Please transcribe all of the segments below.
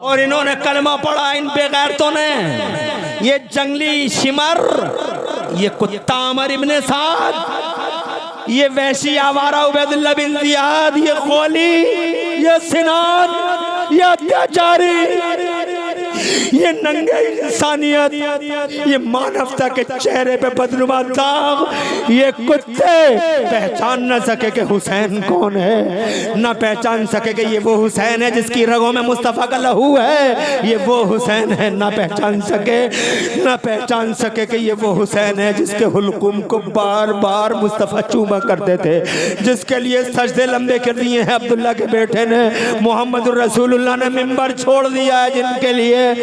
और इन्होंने कलमा पढ़ा इन बेगैरतों ने। ये जंगली शिमर, ये कुत्ता अमर इब्ने साद, ये वैशी आवारा उबैदुल्लाह बिन जियाद, ये खोली, ये सिनान, ये अत्याचारी, ये नंगे इंसानियत, ये मानवता के चेहरे पे बदनुमा दाग, ये कुत्ते पहचान न सके कि हुसैन कौन है, न पहचान सके कि ये वो हुसैन है जिसकी रगों में मुस्तफ़ा का लहू है, ये वो हुसैन है, न पहचान सके कि ये वो हुसैन है जिसके हुल्कुम को बार बार मुस्तफ़ा चूमा करते थे, जिसके लिए सजदे लंबे कर दिए हैं अब्दुल्ला के बेटे ने, मोहम्मद रसूलुल्लाह ने मिंबर छोड़ दिया है, जिनके लिए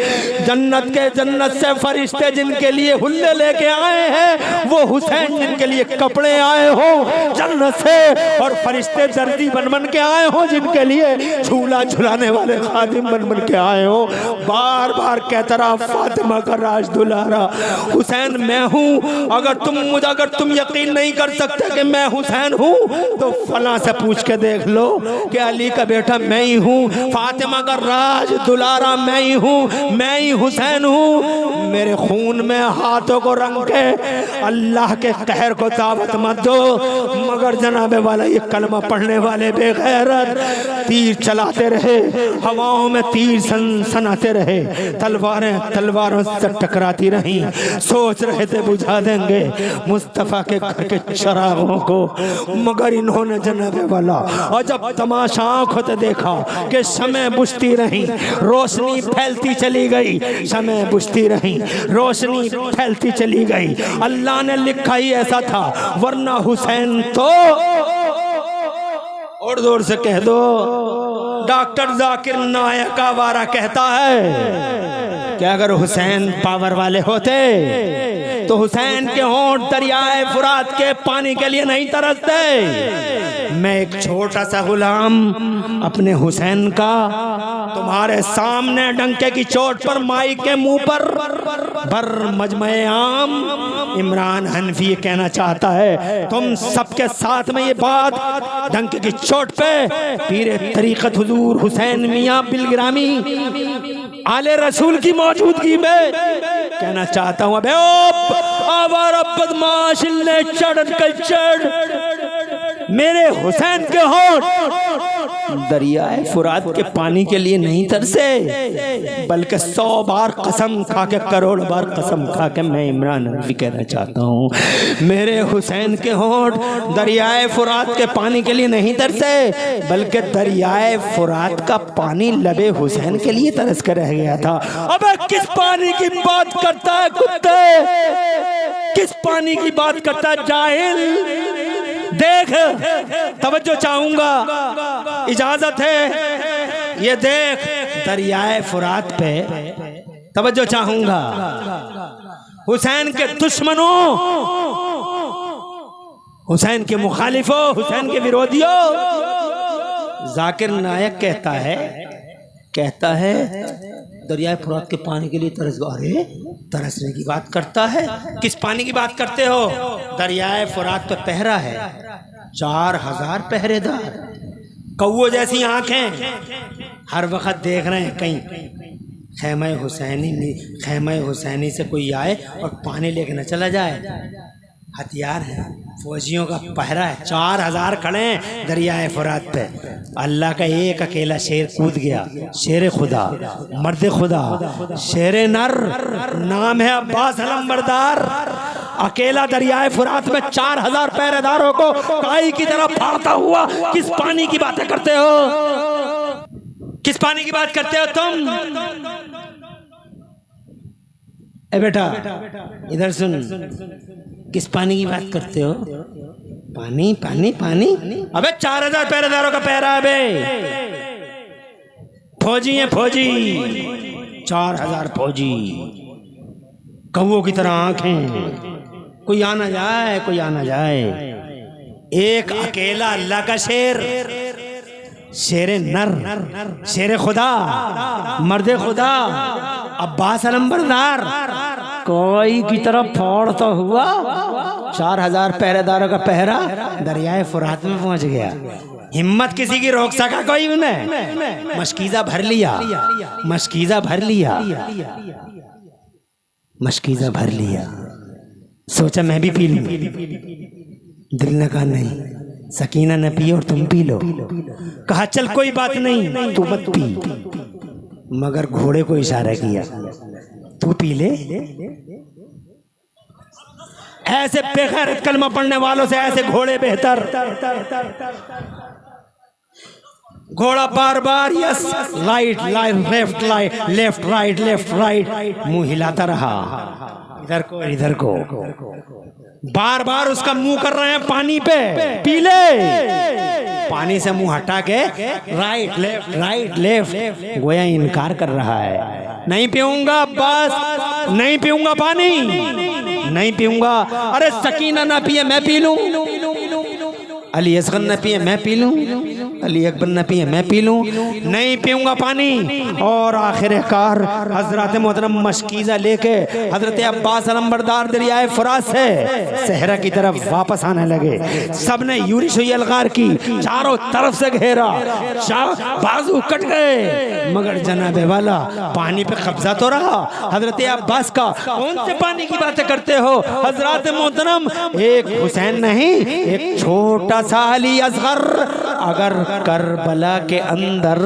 जन्नत से फरिश्ते जिनके लिए हुल्ले लेके आए हैं, वो हुसैन जिनके लिए कपड़े आए हो जन्नत से, और फरिश्ते दर्जी बन बन के आए हो जिनके लिए झूला झुलाने वाले खादिम बन बन के आए हो। बार बार कहता रहा फातिमा का राज दुलारा हुसैन मैं हूँ। अगर तुम यकीन नहीं कर सकते कि मैं हुसैन हूँ तो फला से पूछ के देख लो कि अली का बेटा मैं ही हूँ, फातिमा का राज दुलारा मैं ही हूँ, मैं ही हुसैन हूँ। मेरे खून में हाथों को रंग के अल्लाह के कहर को दावत मत दो। मगर जनाबे वाला ये कलमा पढ़ने वाले बेगैरत तीर चलाते रहे, हवाओं में तीर सनाते रहे, तलवारों से टकराती रही, सोच रहे थे बुझा देंगे मुस्तफ़ा के घर के चरागों को, मगर इन्होंने जनाबे वाला और जब तमाशा आंखों से देखा कि शमें बुझती रही, रोशनी फैलती चली गई, शमें बुझती रही, रोशनी फैलती चली गई। अल्लाह ने लिखा ही ऐसा था, वरना हुसैन तो और जोर से कह दो डॉक्टर जाकिर नायक आवारा कहता है कि अगर हुसैन पावर वाले होते तो हुसैन के होंठ दरियाए फुरात के पानी के लिए नहीं तरसते। मैं एक छोटा सा गुलाम अपने हुसैन का तुम्हारे सामने डंके की चोट पर माई के मुंह पर बर मजमे आम इमरान हनफी कहना चाहता है, तुम सबके साथ में ये बात डंके की चोट पे पीरे तरीक़त हुजूर हुसैन मियां बिलग्रामी आले रसूल की मौजूदगी में कहना चाहता हूँ। अबे आवारा बदमाश ने मेरे हुसैन के होंठ दरियाए फुरात के पानी के लिए नहीं तरसे, बल्कि 100 बार कसम खा के, करोड़ बार कसम खा के मैं इमरान हनफी कहना चाहता हूँ, मेरे हुसैन के होंठ दरियाए फुरात के पानी के लिए नहीं तरसे, बल्कि दरियाए फुरात का पानी लबे हुसैन के लिए तरस कर रह गया था। अबे किस पानी की बात करता है कुत्ते, किस पानी की बात करता है जाहिल। देख, तवज्जो चाहूंगा, इजाजत है, ये देख दरियाए फुरात पे तवज्जो चाहूंगा। हुसैन के दुश्मनों, हुसैन के मुखालिफों, हुसैन के विरोधियों, जाकिर नायक कहता है दरियाए फुरात के पानी के लिए तरस। अरे तरसने की बात करता है, किस पानी की बात करते हो? दरियाए फुरात पे पहरा है 4000 पहरेदार, कौओ जैसी आंखें, हर वक्त देख रहे हैं कहीं खैमा हुसैनी से कोई आए और पानी लेके न चला जाए। हथियार है, फौजियों का पहरा है, 4000 खड़े हैं दरियाए फुरात पे। अल्लाह का एक अकेला शेर कूद गया, शेर खुदा, मर्द खुदा, शेर नर, नाम है अब्बास अलंबरदार, अकेला दरियाए फुरात में 4000 पहरेदारों को काई की तरफ फाड़ता हुआ। किस पानी की बातें करते हो, किस पानी की बात करते हो तुम? ए बेटा इधर सुन, किस पानी की बात करते हो? पानी पानी पानी। अबे 4000 पहरेदारों का पहरा है बे, फौजी है फौजी, 4000 फौजी, कौओं की तरह आंखें, कोई आना जाए, कोई आना जाए। एक अकेला अल्लाह का शेर, शेर नर, शेर खुदा, मर्द खुदा, अब्बास अलंबरदार, कोई की तरफ फोड़ता हुआ 4000 पहरेदारों का पहरा दरियाए फुरात में पहुंच गया। हिम्मत किसी की रोक सका कोई उन्हें? मशकीजा भर लिया, मशकीजा भर लिया, मशकीजा भर लिया। सोचा मैं भी पी लूं, दिल ने कहा नहीं, सकीना ने पी और तुम पी लो। कहा चल कोई बात नहीं, तू मत पी, मगर घोड़े को इशारा किया तू पी ले। ऐसे बेगैरत कलमा पढ़ने वालों से ऐसे घोड़े बेहतर। घोड़ा बार बार yes light light left light left right left right मुंह हिलाता रहा, इधर को इधर को, बार बार उसका मुंह कर रहे हैं पानी पे, पी ले। पानी से मुंह हटा के राइट लेफ्ट, गोया इनकार कर रहा है, नहीं पीऊंगा बस, नहीं पीऊंगा पानी, नहीं पीऊंगा। अरे सकीना ना पिए मैं पी लूं, अली असगर न पिए मैं पी लूं, अली अकबर न पिए मैं पी लूं, नहीं पीऊंगा पानी। और आखिरकार हजरत मोहतरम मशकीज़ा लेके हजरत अब्बास अलंबरदार दरियाए फुरात से सहरा की तरफ वापस आने लगे। सबने यूरिश हुई अलगार की, चारों तरफ से घेरा, बाजू कट गए, मगर जनाबे वाला पानी पे कब्जा तो रहा हजरत अब्बास का। कौन से पानी की बातें करते हो हजरत मोहतरम? एक हुसैन नहीं, एक छोटा सा अली असगर अगर करबला के अंदर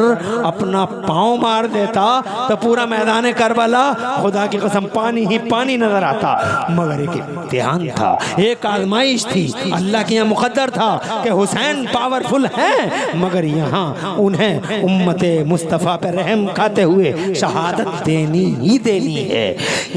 अपना पांव मार देता तो पूरा मैदान करबला खुदा की कसम पानी ही पानी नजर आता। मगर एक इम्तिहान था, एक आजमाइश थी, अल्लाह के यहाँ मुकद्दर था कि हुसैन पावरफुल है, मगर यहाँ उन्हें उम्मते मुस्तफ़ा पे रहम खाते हुए शहादत देनी ही देनी है।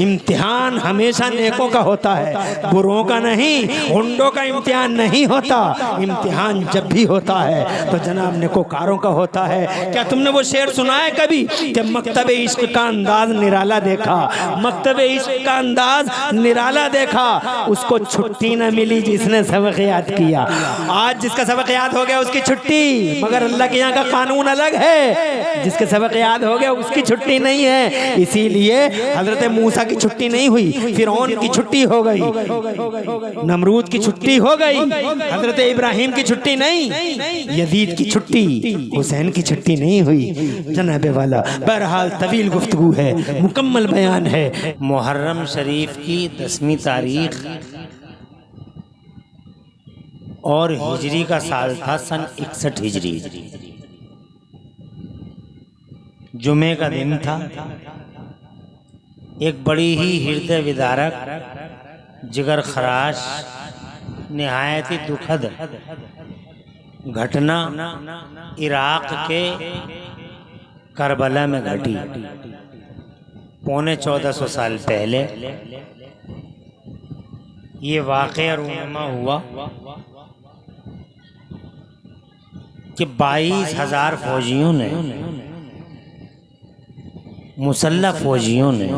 इम्तिहान हमेशा नेकों का होता है, बुरों का नहीं, हुंडों का इम्तिहान नहीं होता। इम्तिहान जब भी होता है तो जनाब नेकोकारों का होता है। क्या तुमने वो शेर सुना है कभी कि मकतब इश्क का अंदाज निराला देखा, मकतब इश्क का अंदाज निराला देखा, उसको छुट्टी न मिली जिसने सबक याद किया। आज जिसका सबक याद हो गया उसकी छुट्टी, मगर अल्लाह के यहाँ का कानून अलग है, जिसके सबक याद हो गया उसकी छुट्टी नहीं है। इसीलिए हजरत मूसा की छुट्टी नहीं हुई, फिरौन की छुट्टी हो गई, नमरूद की छुट्टी हो गई, हजरत इब्राहिम की छुट्टी नहीं, यजीद की छुट्टी, हुसैन की छुट्टी नहीं हुई जनाबे वाला। बहरहाल तवील गुफ्तगू है, मुकम्मल बयान है। मुहर्रम शरीफ की 10वीं तारीख और हिजरी का साल था सन 61 हिजरी। जुमे का दिन था। एक बड़ी ही हृदय विदारक, जिगर खराश, निहायत ही दुखद घटना इराक के करबला में घटी। पौने 1400 साल पहले ये वाक़या रूनुमा हुआ कि 22,000 फौजियों ने, मुसल्लह फौजियों ने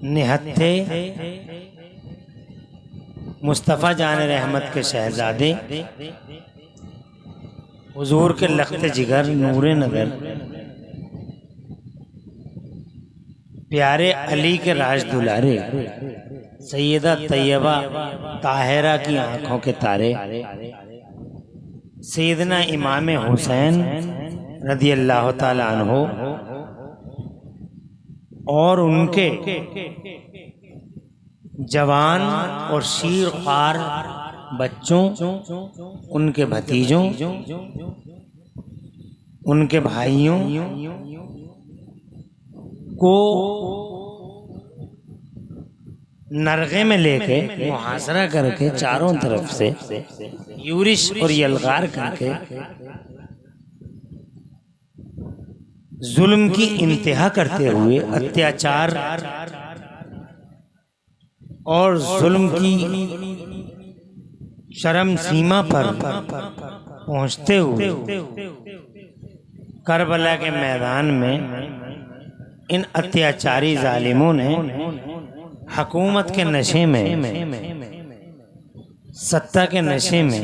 निहत्थे मुस्तफ़ा जान रहमत के शहजादे हुजूर के लख्ते जिगर नूरे नगर प्यारे अली के राज दुलारे सैयदा तैयबा ताहिरा की आंखों के तारे सैयदना इमाम हुसैन रज़ी अल्लाह ताला अन्हो और उनके जवान और शीर ख्वार बच्चों, उनके भतीजों, उनके भाइयों को नरगे में लेके मुहासरा करके चारों तरफ से यूरिश और यलगार करके जुल्म की इंतहा करते हुए, अत्याचार और जुल्म की शर्म सीमा पर पहुंचते हुए करबला के मैदान में इन अत्याचारी जालिमों ने हुकूमत के नशे में, सत्ता के नशे में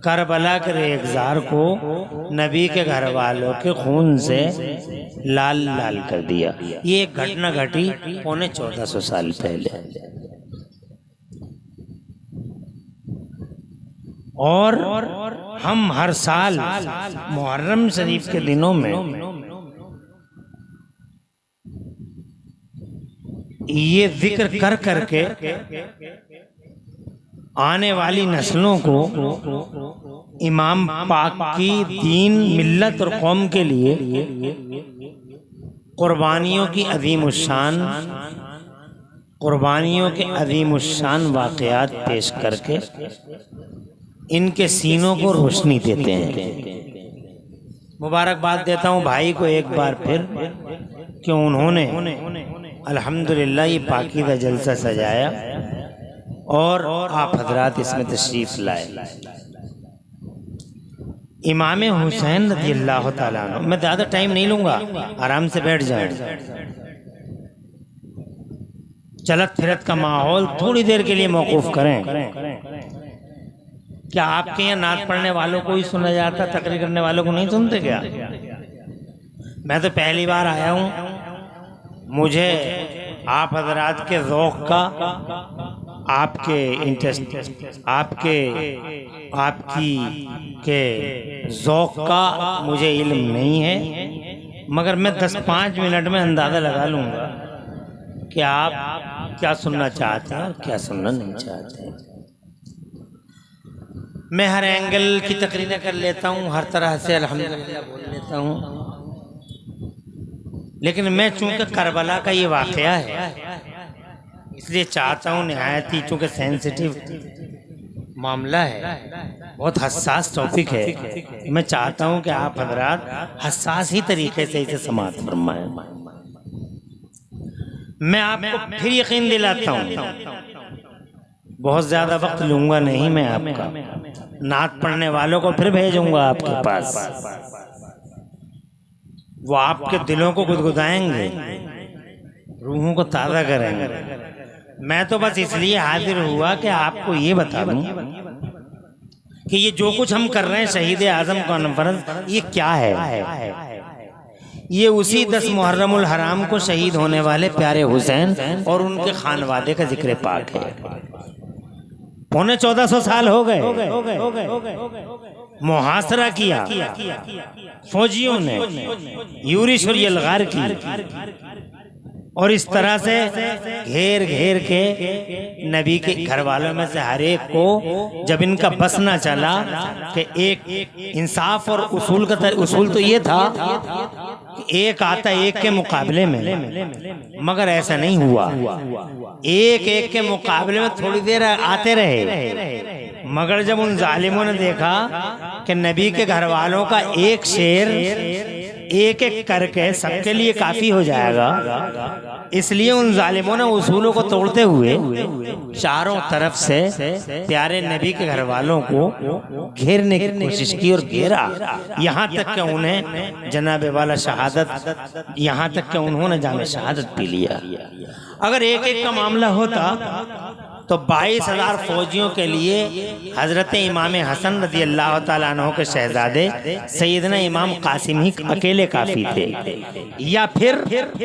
करबला के रेगजार को नबी के घर वालों के खून से लाल लाल कर दिया। ये एक घटना घटी पौने 1400 साल पहले। और हम हर साल मुहर्रम शरीफ के दिनों में ये जिक्र कर करके आने वाली नस्लों को इमाम पाक की दीन मिल्लत और कौम के लिए कुर्बानियों की अजीमुशान वाक़यात पेश करके इनके सीनों को रोशनी देते हैं। मुबारकबाद देता हूँ भाई को एक बार फिर कि उन्होंने अल्हम्दुलिल्लाह ये पाकीज़ा जलसा सजाया और आप हजरात इसमें तशरीफ लाए। इमाम हुसैन रज़ियल्लाहु ताला अन्हु, मैं ज़्यादा टाइम नहीं लूँगा, आराम से बैठ जाएं। चलत फिरत का माहौल थोड़ी देर के लिए मौकूफ़ करें। क्या आपके यहाँ नात पढ़ने वालों को ही सुना जाता, तकरीर करने वालों को नहीं सुनते क्या? मैं तो पहली बार आया हूँ, मुझे आप हजरात के ज़ौक़ का, आपके इंटरेस्ट, आपकी के ज़ौक़ का मुझे इल्म नहीं है, मगर मैं 10-5 मिनट में अंदाज़ा लगा लूँगा कि आप क्या सुनना चाहते हैं और क्या सुनना नहीं चाहते हैं। मैं हर एंगल की तकरीरें कर लेता हूँ, हर तरह से अल्हम्दुलिल्लाह बोल लेता हूँ, लेकिन मैं चूँकि करबला का ये वाक़या है इसलिए चाहता हूँ, नहायत ही चूँकि सेंसिटिव मामला है, बहुत हसास टॉपिक है, मैं चाहता हूँ कि आप हजरात हसास ही तरीके से इसे समाअत फरमाएं। मैं आपको फिर यकीन दिलाता हूँ, बहुत ज़्यादा वक्त लूँगा नहीं मैं आपका, नात पढ़ने वालों को फिर भेजूँगा आपके पास, वो आपके दिलों को गुदगुदाएंगे, रूहों को ताज़ा करेंगे। मैं तो बस इसलिए हाजिर हुआ कि आपको ये बता दूं कि ये जो कुछ हम कर रहे हैं शहीद आज़म कॉन्फ्रेंस, ये क्या है? ये उसी 10 मुहर्रमुल हराम को शहीद होने वाले प्यारे हुसैन और उनके खानवादे का जिक्र पाक है। 1450 साल हो गए, मुहासरा किया फौजियों ने, यूरिश और यलगार की, और इस तरह से घेर घेर के नबी के घर वालों में से हर एक को जब इनका बस ना चला कि एक इंसाफ और उसूल तो ये था कि एक आता एक के मुकाबले में, मगर ऐसा नहीं हुआ। एक के मुकाबले में थोड़ी देर आते रहे, मगर जब उन जालिमों ने देखा कि नबी के घर वालों का एक शेर एक एक करके सबके लिए काफी हो जाएगा, इसलिए उन जालिमों ने उसूलों को तोड़ते हुए चारों तरफ से प्यारे नबी के घर वालों को घेरने की कोशिश की और घेरा, यहाँ तक कि उन्हें जनाबे वाला शहादत, यहाँ तक कि उन्होंने जामे शहादत पी लिया। अगर एक एक का मामला होता तो 22,000 फौजियों के लिए हजरत इमाम हसन रज़ी अल्लाह ताला अन्हु के शहजादे सैयदना इमाम कासिम ही अकेले काफ़ी थे, या फिर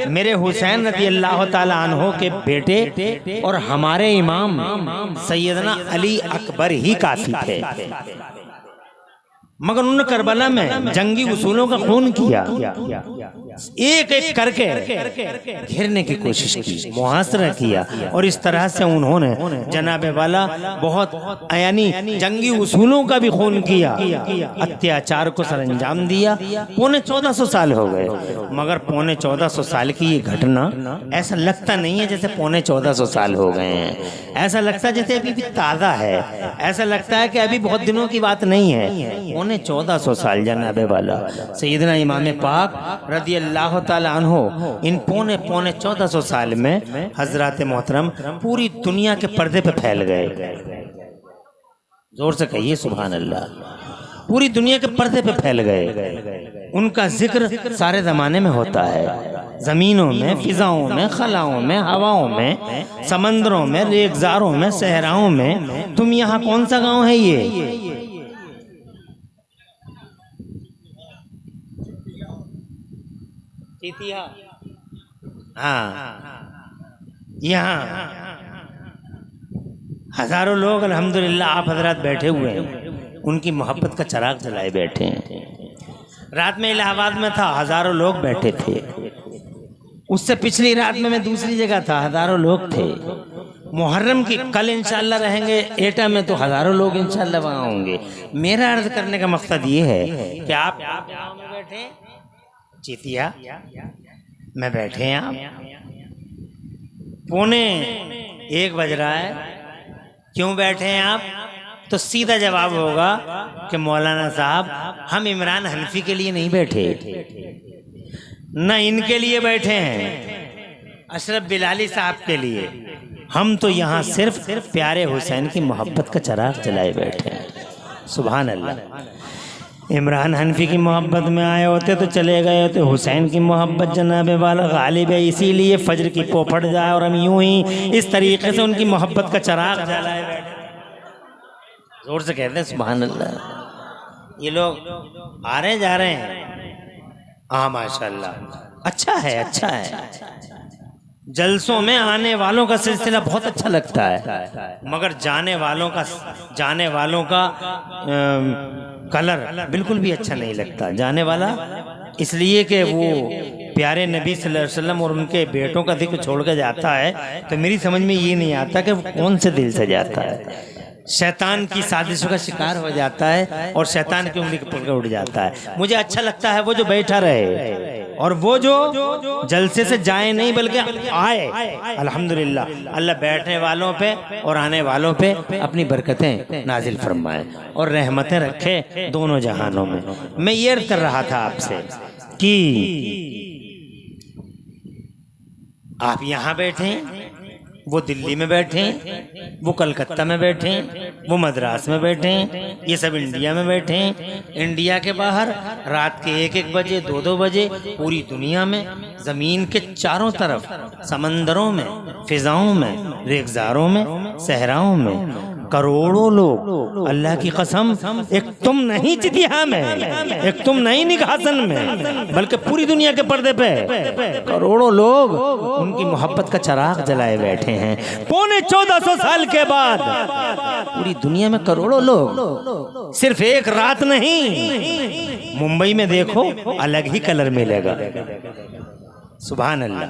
मेरे हुसैन रज़ी अल्लाह ताला अन्हु के बेटे और हमारे इमाम सैयदना अली अकबर ही काफ़ी थे। मगर उन्होंने करबला में जंगी उसूलों का खून किया, एक एक करके घेरने की कोशिश की, मुहासरा किया, और इस तरह से उन्होंने जनाबे वाला बहुत यानी जंगी उसूलों का भी खून किया, अत्याचार को सरंजाम दिया। 1450 साल हो गए, मगर 1450 साल की ये घटना ऐसा लगता नहीं है जैसे 1450 साल हो गए हैं, ऐसा लगता है जैसे अभी भी ताज़ा है, ऐसा लगता है कि अभी बहुत दिनों की बात नहीं है। 1450 साल जनाबे वाला सैयदना इमाम पाक रज़ी अल्लाह ताला अन्हु इन पौने 1400 साल में हजरत मोहतरम पूरी दुनिया के पर्दे पे फैल गए। जोर से कहिए सुभान अल्लाह। पूरी दुनिया के पर्दे पे फैल गए। उनका जिक्र सारे ज़माने में होता है, ज़मीनों में, फिजाओं में, खलाओं में, हवाओं में, समंदरों में, रेगजारों में, सहराओं में। तुम यहाँ कौन सा गांव है ये? हाँ, यहाँ हजारों लोग अल्हम्दुलिल्लाह आप हजरात बैठे हुए हैं। उनकी मोहब्बत का चिराग जलाए बैठे हैं। रात में इलाहाबाद में था, हजारों लोग बैठे थे। उससे पिछली रात में मैं दूसरी जगह था, हजारों लोग थे। मुहर्रम की कल इंशाल्लाह रहेंगे एटा में, तो हजारों लोग इंशाल्लाह वहाँ होंगे। मेरा अर्ज करने का मकसद ये है कि आप गाँव में बैठे चीतिया में बैठे हैं, आप 1:45 बज रहा है, क्यों बैठे हैं आप? तो सीधा जवाब होगा कि मौलाना साहब हम इमरान हनफी के लिए नहीं बैठे, न इनके लिए बैठे हैं, अशरफ बिलाली साहब के लिए। हम तो यहाँ सिर्फ प्यारे हुसैन की मोहब्बत का चिराग जलाए बैठे हैं। सुभान अल्लाह। इमरान हनफी की मोहब्बत में आए होते तो चले गए होते। हुसैन की मोहब्बत जनाब वाला गालिब है, इसीलिए फजर की पोपट जाए और हम यूं ही इस तरीके से उनकी मोहब्बत का चिराग जलाए बैठे। जोर से कहते हैं सुभान अल्लाह। ये लोग आ रहे जा रहे हैं, हाँ माशाल्लाह, अच्छा है, अच्छा है। जलसों में आने वालों का सिलसिला बहुत अच्छा लगता है, मगर जाने वालों का कलर बिल्कुल भी अच्छा नहीं लगता। जाने वाला इसलिए कि वो प्यारे नबी सल्लल्लाहु अलैहि वसल्लम और उनके बेटों का जिक्र छोड़ कर जाता है, तो मेरी समझ में ये नहीं आता कि वो कौन से दिल से जाता है। शैतान की साजिशों का शिकार हो जाता है और शैतान की उंगली पकड़ उड़ जाता है। मुझे अच्छा लगता है वो जो बैठा रहे और वो जो जलसे से जाए नहीं बल्कि आए। अल्हम्दुलिल्लाह, अल्लाह बैठने वालों पे और आने वालों पे अपनी बरकतें नाजिल फरमाए और रहमतें रखे दोनों जहानों में। मैं ये अर्ज कर रहा था आपसे कि आप यहाँ बैठे, वो दिल्ली में बैठे, वो कलकत्ता में बैठे, वो मद्रास में बैठे, ये सब इंडिया में बैठे। इंडिया के बाहर रात के 1-1 बजे 2-2 बजे पूरी दुनिया में जमीन के चारों तरफ, समंदरों में, फिजाओं में, रेगजारों में, सहराओं में करोड़ों लोग, अल्लाह की कसम, एक तुम नहीं चितिया में, एक तुम नहीं निघासन में, बल्कि पूरी दुनिया के पर्दे पे करोड़ों लोग उनकी मोहब्बत का चिराग जलाए बैठे हैं। 1450 साल के बाद पूरी दुनिया में करोड़ों लोग, सिर्फ एक रात नहीं। मुंबई में देखो अलग ही कलर मिलेगा। सुभान अल्लाह।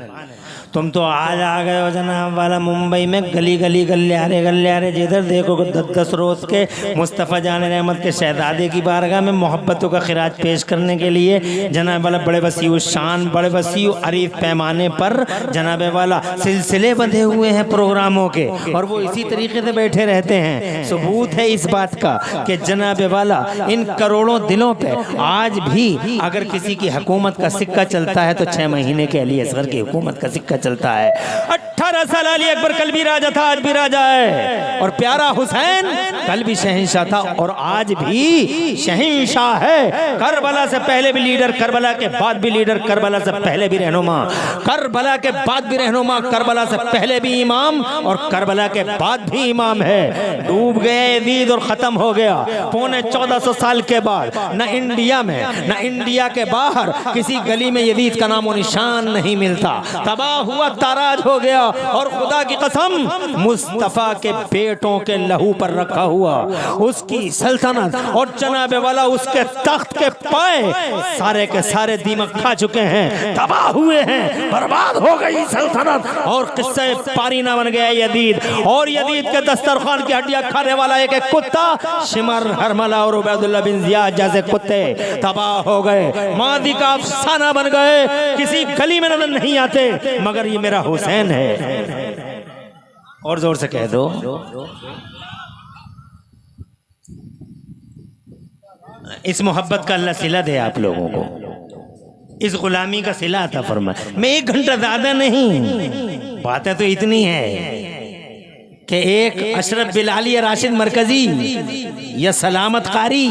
तुम तो आज आ गए हो जनाब वाला मुंबई में, गली गली गलियारे जिधर देखो 10-10 रोज के मुस्तफ़ा जान रहमत के शहजादे की बारगाह में मोहब्बतों का खिराज पेश करने के लिए जनाब वाला बड़े वसीउ शान, बड़े वसीउ अरीफ पैमाने पर जनाब वाला सिलसिले बंधे हुए हैं प्रोग्रामों के, और वो इसी तरीके से बैठे रहते हैं। सबूत है इस बात का कि जनाब वाला इन करोड़ों दिलों पे आज भी अगर किसी की हुकूमत का सिक्का चलता है तो 6 महीने के अली असगर की हुकूमत का सिक्का चलता है। 18 साल अली अकबर कल भी राजा था, आज भी राजा है, और प्यारा हुसैन कल भी शहंशाह था और आज भी शहंशाह है। करबला से पहले भी लीडर, करबला के बाद भी लीडर, करबला से पहले भी रहनुमा, करबला के बाद भी रहनुमा, करबला से पहले भी इमाम और करबला के बाद भी इमाम है। डूब गए यजीद और खत्म हो गया 1450 साल के बाद। न इंडिया में न इंडिया के बाहर किसी गली में यजीद का नामो निशान नहीं मिलता। तबाह हुआ, ताराज हो गया, और खुदा की कसम मुस्तफा के बेटों के लहू पर रखा हुआ उसकी सल्तनत और जनाब वाला उसके तख्त के पाए सारे के सारे दीमक खा चुके हैं, तबाह हुए हैं, बर्बाद हो गई सल्तनत, और किस्से पारीना बन गया यजीद। और यजीद के दस्तरखान की हड्डियां खाने वाला एक कुत्ता शिमर, हरमला और उबैदुल्लाह बिन जियाद जैसे कुत्ते तबाह हो गए, मादी का अफसाना बन गए, किसी गली में नजर नहीं आते, मगर ये मेरा हुसैन है। और जोर से कह दो, इस मोहब्बत का अल्लाह सिला दे आप लोगों को, इस गुलामी का सिला अता फरमाए। मैं 1 घंटा ज्यादा नहीं, बातें तो इतनी है कि एक अशरफ बिलाली या राशिद मरकजी या सलामत कारी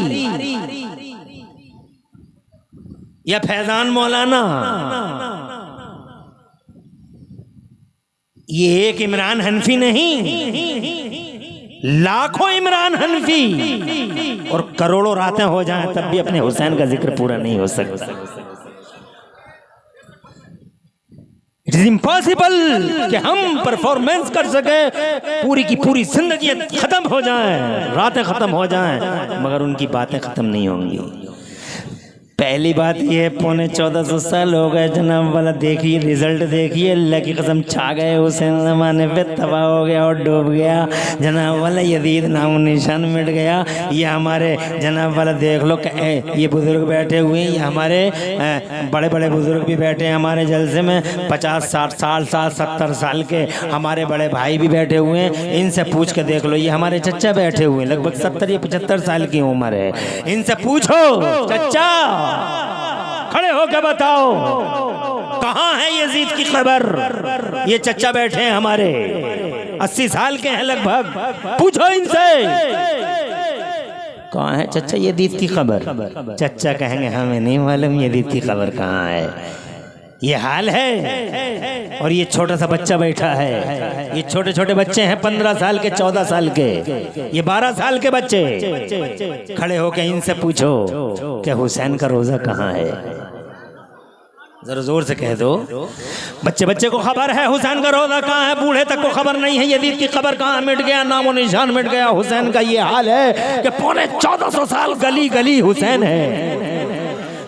या फैजान मौलाना, ये एक इमरान हनफी नहीं, लाखों इमरान हनफी और करोड़ों रातें हो जाएं तब भी अपने हुसैन का जिक्र पूरा नहीं हो सकता। इट इज इम्पॉसिबल कि हम परफॉर्मेंस कर सके, पूरी की पूरी जिंदगी खत्म हो जाए, रातें खत्म हो जाएं, मगर उनकी बातें खत्म नहीं होंगी। पहली बात ये 1450 साल हो गए जनाब वाला, देखिए रिजल्ट देखिए, अल्लाह की कसम छा गए हुसैन ज़माने पे, तबाह हो गया और डूब गया जनाब वाला, यजीद नाम निशान मिट गया। ये हमारे जनाब वाला देख लो, ये बुज़ुर्ग बैठे हुए हैं, ये हमारे बड़े बड़े बुज़ुर्ग भी बैठे हैं हमारे जलसे में, 50-60 साल 70 साल के हमारे बड़े भाई भी बैठे हुए हैं। इनसे पूछ के देख लो, ये हमारे चच्चा बैठे हुए हैं, लगभग 70 या 75 साल की उम्र है। इनसे पूछो, चच्चा खड़े होकर बताओ कहाँ है यजीद की खबर। ये चच्चा बैठे हैं हमारे, 80 साल के हैं लगभग, पूछो इनसे कहाँ है चच्चा यजीद की खबर। चच्चा कहेंगे हमें नहीं मालूम यजीद की खबर कहाँ है। ये हाल है। और ये छोटा सा बच्चा बैठा है, ये छोटे छोटे बच्चे हैं, 15 साल के, 14 साल के, ये 12 साल के बच्चे। खड़े होके इनसे पूछो कि हुसैन का रोजा कहाँ है। जरा जोर से कह दो, बच्चे बच्चे को खबर है हुसैन का रोजा कहाँ है, बूढ़े तक को खबर नहीं है यजीद की खबर कहाँ, मिट गया, नामो निशान मिट गया हुसैन का। ये हाल है कि 1450 साल गली गली हुसैन है,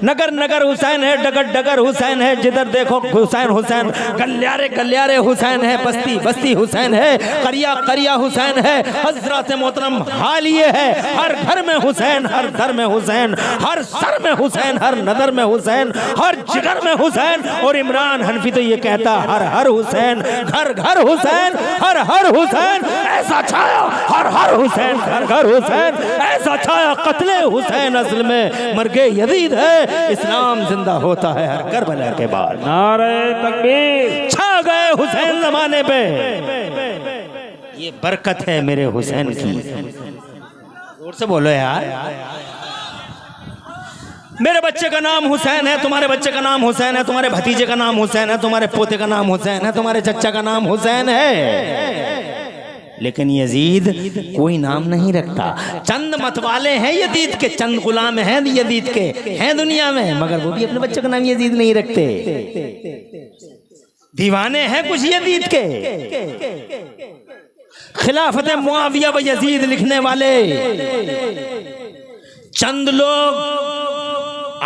नगर नगर हुसैन है, डगर डगर हुसैन है, जिधर देखो हुसैन हुसैन, गलियारे गलियारे हुसैन है, बस्ती बस्ती हुसैन है, करिया करिया हुसैन है। हजरत मोहतरम हाल ये है, हर घर में हुसैन, हर घर में हुसैन, हर सर में हुसैन, हर नजर में हुसैन, हर जिगर में हुसैन। और इमरान हनफी तो ये कहता हर हर हुसैन, घर घर हुसैन, हर हर हुसैन, ऐसा छाया हर हर हुसैन, घर घर हुसैन, ऐसा छाया कत्ले हुसैन असल में मर्गे यजीद है। इस्लाम जिंदा होता है हर करबला के बाद। नारे तकबीर, छा गए हुसैन जमाने पे। ये बरकत है मेरे हुसैन की। जोर से बोलो यार। मेरे बच्चे का नाम हुसैन है, तुम्हारे बच्चे का नाम हुसैन है, तुम्हारे भतीजे का नाम हुसैन है, तुम्हारे पोते का नाम हुसैन है, तुम्हारे चच्चा का नाम हुसैन है। लेकिन यजीद कोई नाम नहीं रखता। चंद मतवाले हैं यजीद के, चंद गुलाम हैं यजीद के हैं दुनिया में, मगर वो भी अपने बच्चों का नाम यजीद नहीं रखते। दीवाने हैं कुछ यजीद के। खिलाफत मुआविया व यजीद लिखने वाले चंद लोग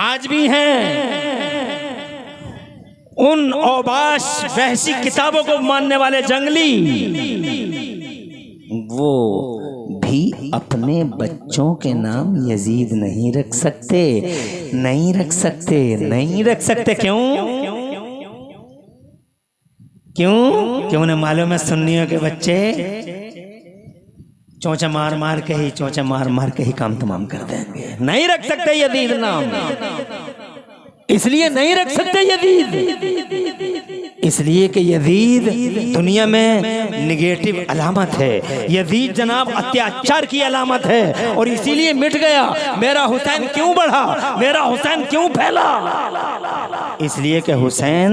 आज भी हैं। उन औबाश वहशी किताबों को मानने वाले जंगली, वो भी अपने बच्चों के नाम यजीद नहीं रख सकते, नहीं रख सकते, नहीं रख सकते। क्यों क्यों क्यों? उन्हें मालूम है सुन्नियों के बच्चे चोंचा मार मार के ही, चोंचा मार मार के ही काम तमाम कर देंगे। नहीं रख सकते यजीद नाम, इसलिए नहीं रख सकते यजीद, इसलिए कि यजीद दुनिया में निगेटिव अलामत है। यजीद जनाब अत्याचार की अलामत है, और इसीलिए मिट गया। मेरा हुसैन क्यों बढ़ा, मेरा हुसैन क्यों फैला, इसलिए कि हुसैन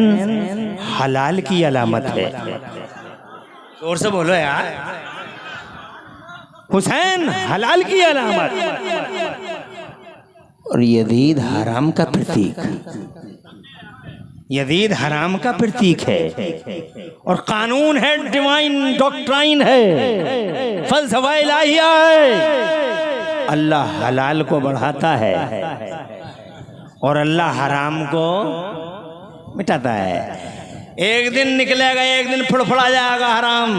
हलाल की अलामत है। जोर से बोलो यार, हुसैन हलाल की अलामत और यजीद हराम का प्रतीक। यजीद हराम का प्रतीक है और कानून है, डिवाइन डॉक्ट्राइन है, फलसफा इलाहिया है। अल्लाह हलाल को बढ़ाता है और अल्लाह हराम को मिटाता है। एक दिन निकलेगा, एक दिन फुड़फुड़ा जाएगा हराम,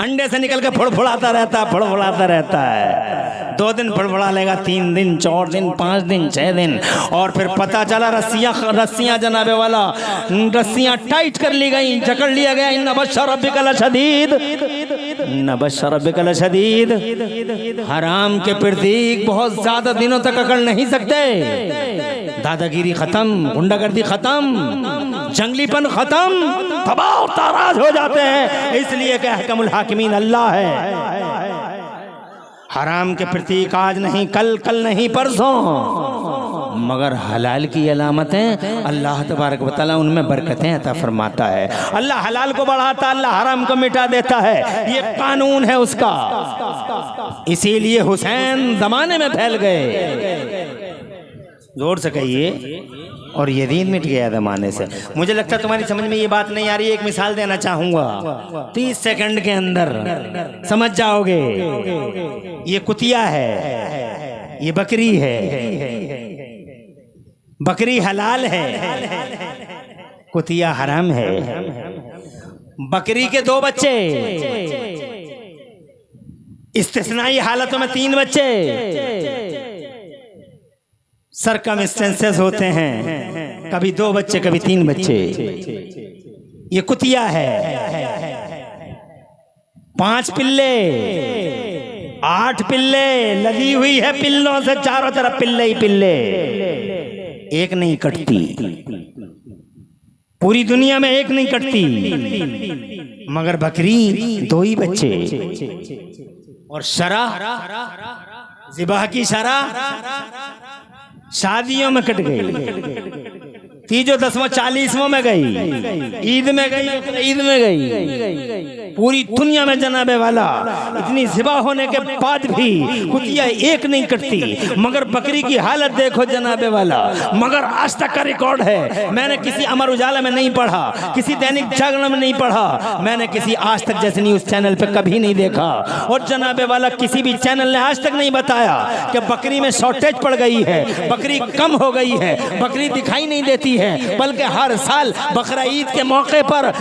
अंडे से निकल के फुड़फुड़ाता रहता है, फुड़फुड़ाता रहता है। 2 दिन फुड़फुड़ा लेगा, 3 दिन, 4 दिन, 5 दिन, 6 दिन, और फिर पता चला रस्सियां जनाबे वाला, रस्सियां टाइट कर ली गई, जकड़ लिया गया। इन्ना बश्शा रब्बिका लशदीद, इन्ना बश्शा रब्बिका लशदीद। हराम के प्रतीक बहुत ज्यादा दिनों तक अकड़ नहीं सकते। दादागिरी खत्म, गुंडागर्दी खत्म, जंगलीपन खत्म, तबाह ताराज हो जाते हैं। इसलिए कि अहकमुल हाकिमीन अल्लाह है। हराम के प्रतीक आज नहीं कल, कल नहीं परसों, मगर हलाल की अलामतें अल्लाह तबारक व तआला उनमें बरकतें अता फरमाता है। अल्लाह हलाल को बढ़ाता, अल्लाह हराम को मिटा देता है। ये कानून है उसका। इसीलिए हुसैन जमाने में फैल गए। जोर से कहिए, और यजीद मिट गया ज़माने से। मुझे लगता है तुम्हारी समझ में ये बात नहीं आ रही। एक मिसाल देना चाहूंगा, 30 सेकंड के अंदर समझ जाओगे। ये कुतिया है, ये बकरी है। बकरी हलाल है, कुतिया हराम है। बकरी के 2 बच्चे, इस्तिस्नाई हालतों में 3 बच्चे, सरकमस्टेंसेस होते हैं, कभी 2 बच्चे कभी 3 बच्चे। ये कुतिया है। 5 पिल्ले, 8 पिल्ले, लदी हुई है पिल्लों से चारों तरफ, पिल्ले ही पिल्ले, एक नहीं कटती। पूरी दुनिया में एक नहीं कटती, मगर बकरी 2 ही बच्चे। और शरा, ज़िबाह की शरा शादियों में कट गई, 30, 10, 40 में गई, ईद में गई, ईद में गई। पूरी दुनिया में जनाबे वाला इतनी ज़िबा होने के बाद भी कुतिया एक नहीं कटती, मगर बकरी की हालत देखो जनाबे वाला। मगर आज तक का रिकॉर्ड है, मैंने किसी अमर उजाला में नहीं पढ़ा, किसी दैनिक जागरण में नहीं पढ़ा, मैंने किसी आज तक जैसे न्यूज़ चैनल पे कभी नहीं देखा। और जनाबे वाला किसी भी चैनल ने आज तक नहीं बताया कि बकरी में शॉर्टेज पड़ गई है, बकरी कम हो गई है, बकरी दिखाई नहीं देती है। बल्कि हर साल बकरा ईद के मौके पर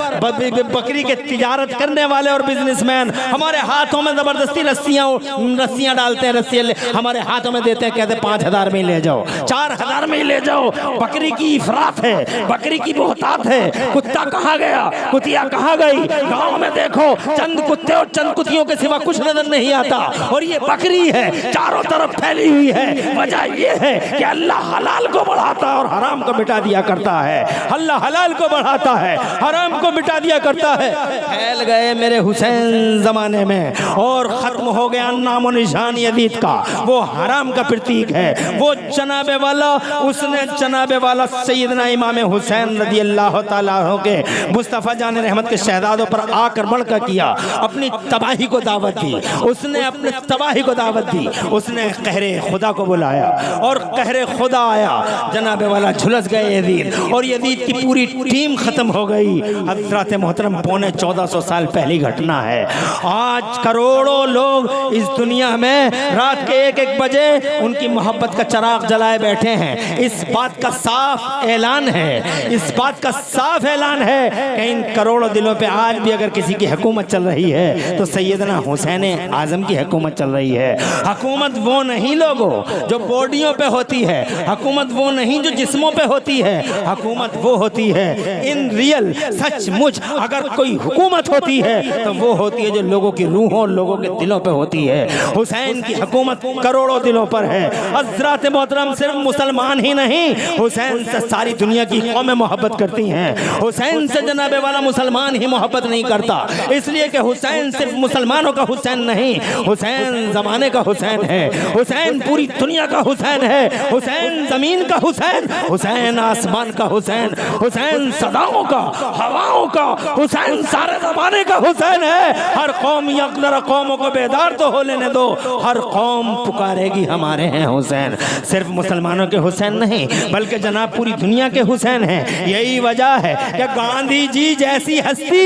बकरी के तिजारत करने वाले और बिजनेसमैन हमारे हाथों में जबरदस्ती रस्सियां डालते हैं, रस्सियां हमारे हाथों में देते हैं, कहते 5,000 में ले जाओ, 4,000 में ले जाओ। बकरी की इफरात है, बकरी की बहुतात है। कुत्ता कहाँ गया, कुतिया कहाँ गई? गांव में देखो चंद कुत्ते और चंद कुतियों के सिवा कुछ नजर नहीं आता, और ये बकरी है चारों तरफ फैली हुई है। वजह ये है कि अल्लाह हलाल को बढ़ाता है और हराम को मिटा दिया करता है। अल्लाह हलाल को बढ़ाता है, हराम को मिटा दिया करता है। फैल गए मेरे हुसैन जमाने में और खत्म हो गया नामो निशान यजीद का। वो हराम का प्रतीक है, वो जनाबे वाला, उसने जनाबे वाला सैयदना इमाम हुसैन रज़ी अल्लाह तआला अन्हु के मुस्तफ़ा जान रहमत के शहजादों पर आकर बढ़कर किया, अपनी तबाही को दावत दी। उसने अपने तबाही को दावत दी, उसने कहरे खुदा को बुलाया और कहरे खुदा आया। जनाबे वाला झुलस गए यजीद, और यजीद की पूरी टीम खत्म हो गई। हज़रत मोहतरम 1400 साल पहली घटना है। आज करोड़ों लोग इस दुनिया में रात के 1-1 बजे उनकी मोहब्बत का चिराग जलाए बैठे हैं। इस बात का साफ ऐलान है, इस बात का साफ ऐलान है कि इन करोड़ों दिलों पे आज भी अगर किसी की हुकूमत चल रही है तो सैयदना हुसैन आज़म की हुकूमत चल रही है। हुकूमत वो नहीं लोगों जो बॉडियों पे होती है, हुकूमत वो नहीं जो जिस्मों पे होती है, हुकूमत वो होती है इन रियल सचमुच अगर कोई हुकूमत होती है तो वो होती है जो लोगों की रूहों, लोगों के दिलों पे होती है। हुसैन की हुकूमत करोड़ों दिलों पर है। हज़रत मोहतरम सिर्फ मुसलमान ही नहीं, हुसैन से सारी दुनिया की कौमें मोहब्बत करती हैं। हुसैन से जनाबे वाला मुसलमान ही मोहब्बत नहीं करता, इसलिए कि हुसैन सिर्फ मुसलमानों का हुसैन नहीं, हुसैन जमाने का हुसैन है, हुसैन पूरी दुनिया का हुसैन है, हुसैन जमीन का हुसैन, हुसैन आसमान का हुसैन, हुसैन सदाओं का, हवाओं का, हुसैन सारे जमाने का हुसैन है। हर कौम यकदर कौमों को बेदार तो हो लेने दो, हर कौम पुकारेगी हमारे हैं हुसैन। सिर्फ मुसलमानों के हुसैन नहीं बल्कि जनाब पूरी दुनिया के हुसैन हैं। यही वजह है कि गांधी जी जैसी हस्ती,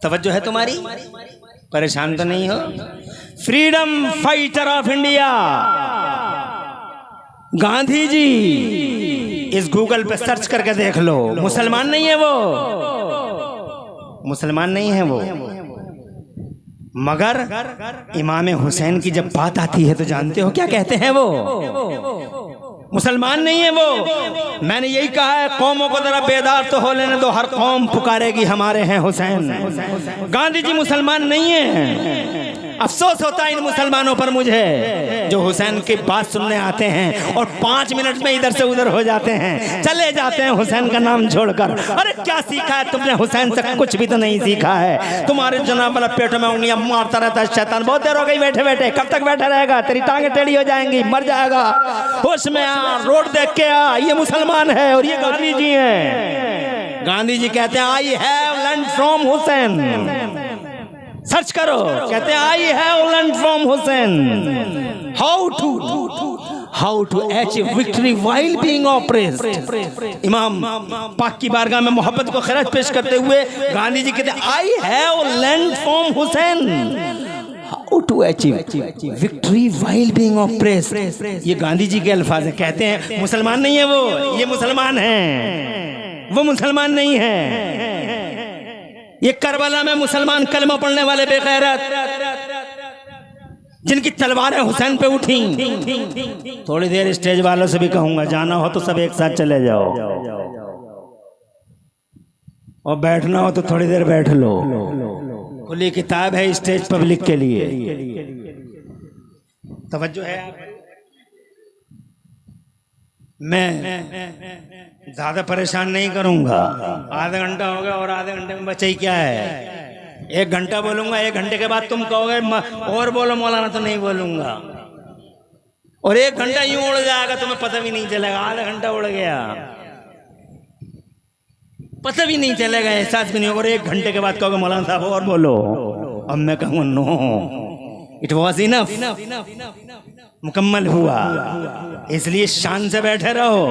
तवज्जो है तुम्हारी, परेशान तो नहीं हो, freedom fighter of India Gandhi ji, इस गूगल पे सर्च करके देख लो। मुसलमान नहीं है वो, मुसलमान नहीं है वो, मगर इमाम हुसैन की जब बात आती है तो जानते हो क्या कहते हैं वो? मुसलमान नहीं है वो। मैंने यही कहा है कौमों को जरा बेदार तो हो लेने दो, हर कौम पुकारेगी हमारे हैं हुसैन। गांधी जी मुसलमान नहीं है। अफसोस होता है इन मुसलमानों पर मुझे जो हुसैन की बात सुनने आते हैं और 5 मिनट में इधर से उधर हो जाते हैं, चले जाते हैं हुसैन का नाम छोड़कर। अरे क्या सीखा है तुमने हुसैन से? कुछ भी तो नहीं सीखा है। तुम्हारे जनाब वाला पेटों में उंगलियां मारता रहता है शैतान। बहुत देर हो गई बैठे बैठे, कब तक बैठा रहेगा? तेरी टांगे टेढ़ी हो जाएंगी, मर जाएगा। होश में आ, रोड देख के आ, ये मुसलमान है और ये गांधी जी हैं। गांधी जी कहते हैं I have learn from Hussain. Search करो, कहते हैं I have learn from Hussain how to achieve victory while being oppressed. इमाम पाक की बारगाह में मोहब्बत को खराज पेश करते हुए गांधी जी कहते I have learned from Hussain how to achieve victory while being oppressed. ये गांधी जी के अल्फाज हैं। कहते हैं मुसलमान नहीं है वो, ये मुसलमान है, वो मुसलमान नहीं है। ये करबला में मुसलमान कलमा पढ़ने वाले बेगैरत जिनकी तलवारें हुसैन पे उठी। थोड़ी देर स्टेज वालों से भी कहूंगा, जाना हो तो सब एक साथ चले जाओ, और बैठना हो तो थोड़ी देर बैठ लो। खुली किताब है स्टेज पब्लिक के लिए, तवज्जो है। मैं ज्यादा परेशान नहीं करूंगा। आधा घंटा हो गया और आधे घंटे में बचा ही क्या है। 1 घंटा बोलूंगा, 1 घंटे के बाद तुम कहोगे और बोलो मौलाना, तो नहीं बोलूंगा। और 1 घंटा यूं उड़ जाएगा तुम्हें पता भी नहीं चलेगा। आधा घंटा उड़ गया, पता भी नहीं चलेगा, एहसास भी नहीं होगा। और 1 घंटे के बाद कहोगे मौलाना साहब और बोलो, अब मैं कहूँगा नो, इट वॉज इनफ, मुकम्मल हुआ। इसलिए शान से बैठे रहो।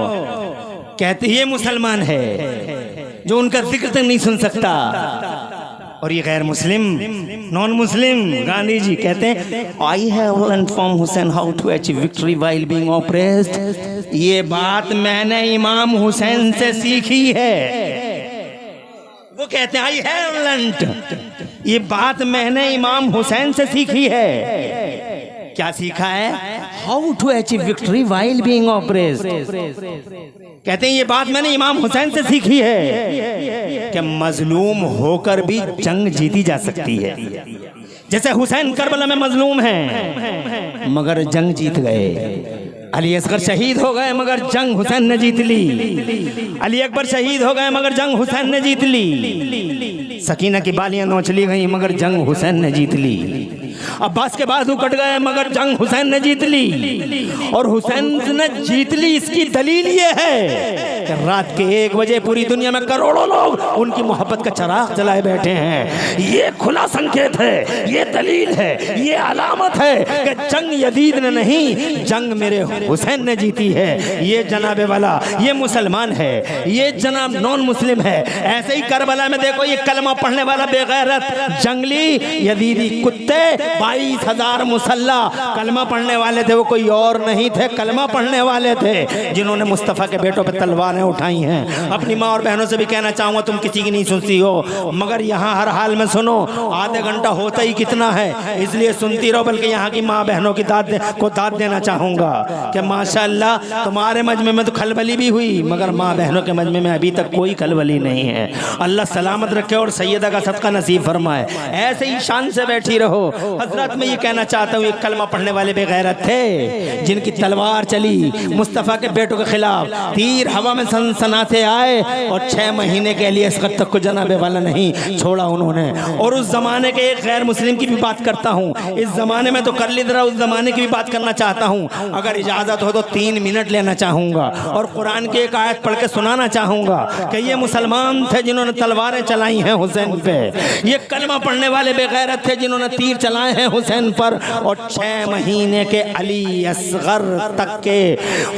कहते ये मुसलमान है जो उनका जिक्र तक नहीं सुन सकता, और ये गैर मुस्लिम, नॉन मुस्लिम। गांधी जी कहते हैं I have learned from Hussain how to achieve victory while being oppressed. ये बात मैंने इमाम हुसैन से सीखी है। वो कहते हैं आई हैव लर्नड, ये बात मैंने इमाम हुसैन से सीखी है। क्या सीखा है? How to achieve victory while being oppressed. कहते हैं ये बात मैंने इमाम हुसैन से सीखी है कि मजलूम होकर भी जंग जीती जा सकती है। जैसे हुसैन करबला में मजलूम हैं मगर जंग जीत गए। अली असगर शहीद हो गए मगर जंग हुसैन ने जीत ली। अली अकबर शहीद हो गए मगर जंग हुसैन ने जीत ली। सकीना की बालियां नोच ली गई मगर जंग हुसैन ने जीत ली। अब्बास के बाजू कट गए मगर जंग हुसैन ने जीत ली। और हुसैन ने जीत ली, इसकी दलील ये है कि रात के 1 बजे पूरी दुनिया में करोड़ों लोग उनकी मोहब्बत का चराग जलाए बैठे हैं। ये खुला संकेत है, ये दलील है, ये अलामत है कि जंग यजीद ने नहीं, जंग मेरे हुसैन ने जीती है। ये जनाबे वाला, ये मुसलमान है, ये जनाब नॉन मुस्लिम है। ऐसे ही करबला में देखो, ये कलमा पढ़ने वाला बेगैरत जंगली यजीदी कुत्ते 22,000 मुसल्ला कलमा पढ़ने वाले थे। वो कोई और नहीं थे, कलमा पढ़ने वाले थे जिन्होंने मुस्तफ़ा के बेटों पे तलवारें उठाई हैं। अपनी माँ और बहनों से भी कहना चाहूँगा, तुम किसी की नहीं सुनती हो मगर यहाँ हर हाल में सुनो। आधे घंटा होता ही कितना है, इसलिए सुनती रहो। बल्कि यहाँ की माँ बहनों की दाद देना चाहूँगा कि माशाअल्लाह तुम्हारे मजमे में तो खलबली भी हुई मगर माँ बहनों के मजमे में अभी तक कोई खलबली नहीं है। अल्लाह सलामत रखे और सैयदा का सदका नसीब फरमाए। ऐसे ही शान से बैठी रहो। हजरत मैं ये कहना चाहता हूँ, एक कलमा पढ़ने वाले बेगैरत थे जिनकी तलवार चली मुस्तफ़ा के बेटों के खिलाफ। तीर हवा में सनसनाते आए और 6 महीने के लिए असगर तक को जनाबे वाला नहीं छोड़ा उन्होंने। और उस जमाने के एक गैर मुस्लिम की भी बात करता हूँ। इस जमाने में तो कर ली जरा, उस जमाने की भी बात करना चाहता हूँ। अगर इजाजत हो तो 3 मिनट लेना चाहूँगा और कुरान की एक आयत पढ़ के सुनाना चाहूँगा कि ये मुसलमान थे जिन्होंने तलवारें चलाई हैं हुसैन पे। ये कलमा पढ़ने वाले बेगैरत थे जिन्होंने तीर चलाए हैं हुसैन पर। और 6 महीने के अली असगर तक के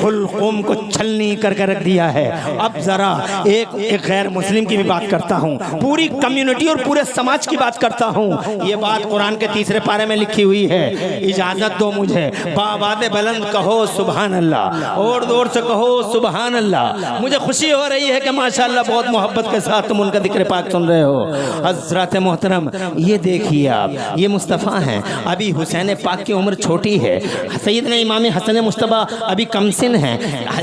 हुल्कुम को छलनी करके रख दिया है। अब जरा एक गैर मुस्लिम की भी बात करता हूँ, पूरी कम्युनिटी और पूरे समाज की बात करता हूँ। ये बात कुरान के 3रे पारे में लिखी हुई है। इजाजत दो मुझे, बावादे बुलंद कहो सुभान अल्लाह, और जोर से कहो सुभान अल्लाह। मुझे खुशी हो रही है कि माशाअल्लाह बहुत मोहब्बत के साथ तुम उनका जिक्र पाक सुन रहे हो। हजरत मोहतरम ये देखिए आप, ये मुस्तफ़ा हैं। अभी हुसैन पाक की उम्र छोटी है। सैयदना इमाम हसन मुश्तबा अभी कमसिन है।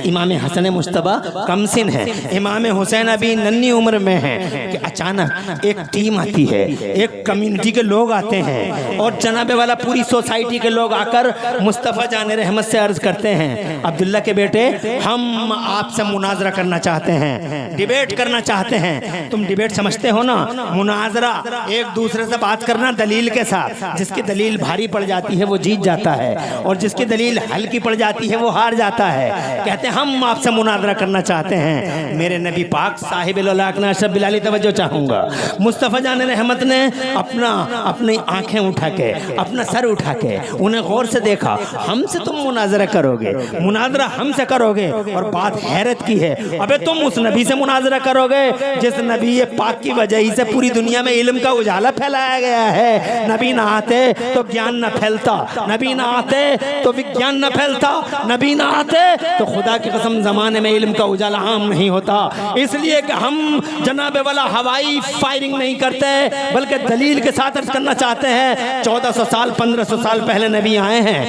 इमाम हसन मुश्तबा कमसिन है। इमाम हुसैन अभी नन्ही उम्र में है कि अचानक एक टीम आती है, एक कम्युनिटी के लोग आते हैं और जनाबे वाला पूरी सोसाइटी के लोग आकर मुस्तफ़ा जान रहमत से अर्ज करते हैं, अब्दुल्ला के बेटे हम आपसे मुनाजरा करना चाहते हैं, डिबेट करना चाहते हैं। तुम डिबेट समझते हो ना, मुनाजरा एक दूसरे से बात करना दलील के साथ। जिसकी दलील भारी पड़ जाती है वो जीत जाता है और जिसकी दलील हल्की पड़ जाती है वो हार जाता है। कहते हैं हम आपसे मुनाजरा करना चाहते हैं मेरे नबी पाक साहिब अशरफ बिलाली, तवज्जो चाहूँगा। मुस्तफ़ा जान रहमत ने अपनी आंखें उठा के, अपना सर उठा के उन्हें गौर से देखा। हमसे तुम मुनाजरा करोगे, मुनाजरा हमसे करोगे, और बात हैरत की है, अबे तुम उस नबी से मुनाजरा करोगे जिस नबी पाक की वजह ही से पूरी दुनिया में इल्म का उजाला फैलाया गया है। नबी ना आते तो ज्ञान न फैलता, नबी ना आते तो विज्ञान न फैलता, नबी ना आते तो खुदा की कसम जमाने में इल्म का उजाला आम नहीं होता। इसलिए कि हम जनाबे वाला हवाई फायरिंग नहीं करते, बल्कि दलील के साथ अर्ज करना चाहते हैं। 1400 साल 1500 साल पहले नबी आए हैं,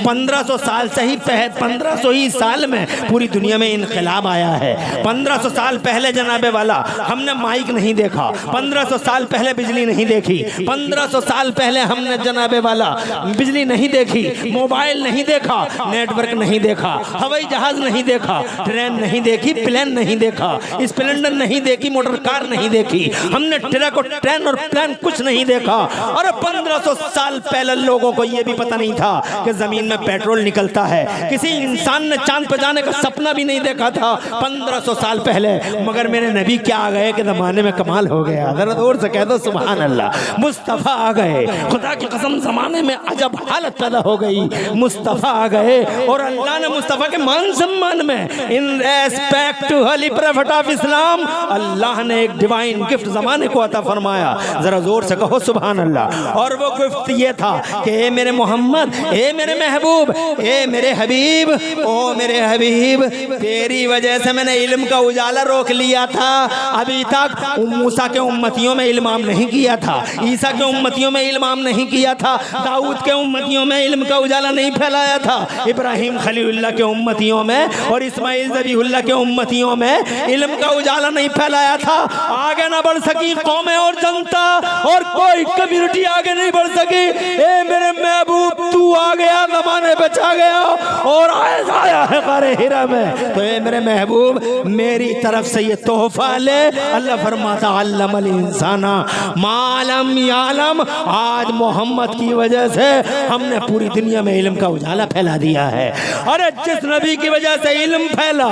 1500 साल से ही 1500 ही साल में पूरी दुनिया में इनकलाब आया है। 1500 साल पहले जनाबे वाला हमने माइक नहीं देखा, 1500 साल पहले बिजली नहीं देखी, 1500 साल पहले हमने जनाबे वाला बिजली नहीं देखी, मोबाइल नहीं देखा, नेटवर्क नहीं देखा, हवाई जहाज नहीं देखा, ट्रेन नहीं देखी, प्लेन नहीं देखा, स्प्लेंडर नहीं देखी, मोटर कार नहीं देखी, हमने ट्रक और ट्रेन और प्लेन कुछ नहीं देखा। और 1500 साल पहले लोगों को यह भी पता नहीं था कि जमीन में पेट्रोल निकलता है, किसी इंसान ने चांद पर जाने का सपना भी नहीं देखा था 1500 साल पहले। मगर मेरे नबी क्या आ गए कि जमाने में कमाल हो गया। जरा दूर से कह दो सुभान अल्लाह। मुस्तफ़ा आ गए, खुदा की कसम जमाने में अजब हालत पैदा हो गई। मुस्तफ़ा आ गए और अल्लाह ने मुस्तफ़ा के मान सम्मान में, in respect to holy prophet of Islam, अल्लाह ने एक डिवाइन गिफ्ट जमाने को अता फरमाया। जरा जोर से कहो सुभान अल्लाह। और वो गिफ्ट ये था कि ए मेरे मोहम्मद, ए मेरे महबूब, ए मेरे हबीब, ओ मेरे हबीब, तेरी वजह से मैंने इल्म का उजाला रोक लिया था। अभी तक मूसा के उम्मतियों में इल्म आम नहीं किया था, ईसा के उम्मतियों में इल्म आम नहीं किया था, दाऊद के उम्मतियों में इल्म का उजाला नहीं फैलाया था, इब्राहिम खलीलुल्लाह के उम्मतियों में और इस्माइल ज़बीहुल्लाह के उम्मतियों में इल्म का उजाला नहीं फैलाया था। आगे ना बढ़ सकी कौमें और जनता, और कोई कम्युनिटी आगे नहीं बढ़ सकी। ए मेरे महबूब, तू आ गया, ज़माने बचा गया और आया है ग़ारे हिरा में। तो ए मेरे महबूब, मेरी तरफ से ये तोहफा ले। अल्लाह फरमाता अल्लमल इंसाना मालम यालम। आज मोहम्मद की वजह से हमने पूरी दुनिया में इल्म का उजाला फैला दिया है। अरे जिस नबी की वजह से इल्म फैला,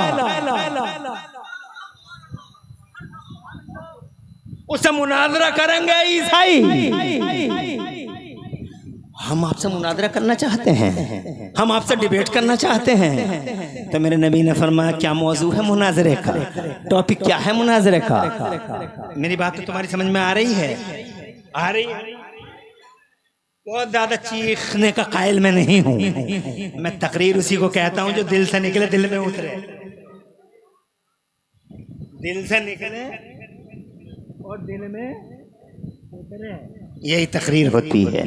उससे मुनाजरा करेंगे ईसाई। हम आपसे मुनाजरा करना चाहते हैं, हम आपसे डिबेट करना चाहते हैं। तो मेरे नबी ने फरमाया क्या मौजू है मुनाजरे का, टॉपिक क्या है मुनाजरे का। मेरी बात तो तुम्हारी समझ में आ रही है? आ रही है? बहुत ज्यादा चीखने का कायल मैं नहीं हूँ। मैं तकरीर उसी को कहता हूँ जो दिल से निकले, दिल में उतरे, दिल से निकले और दिल में उतरे, यही तकरीर होती है।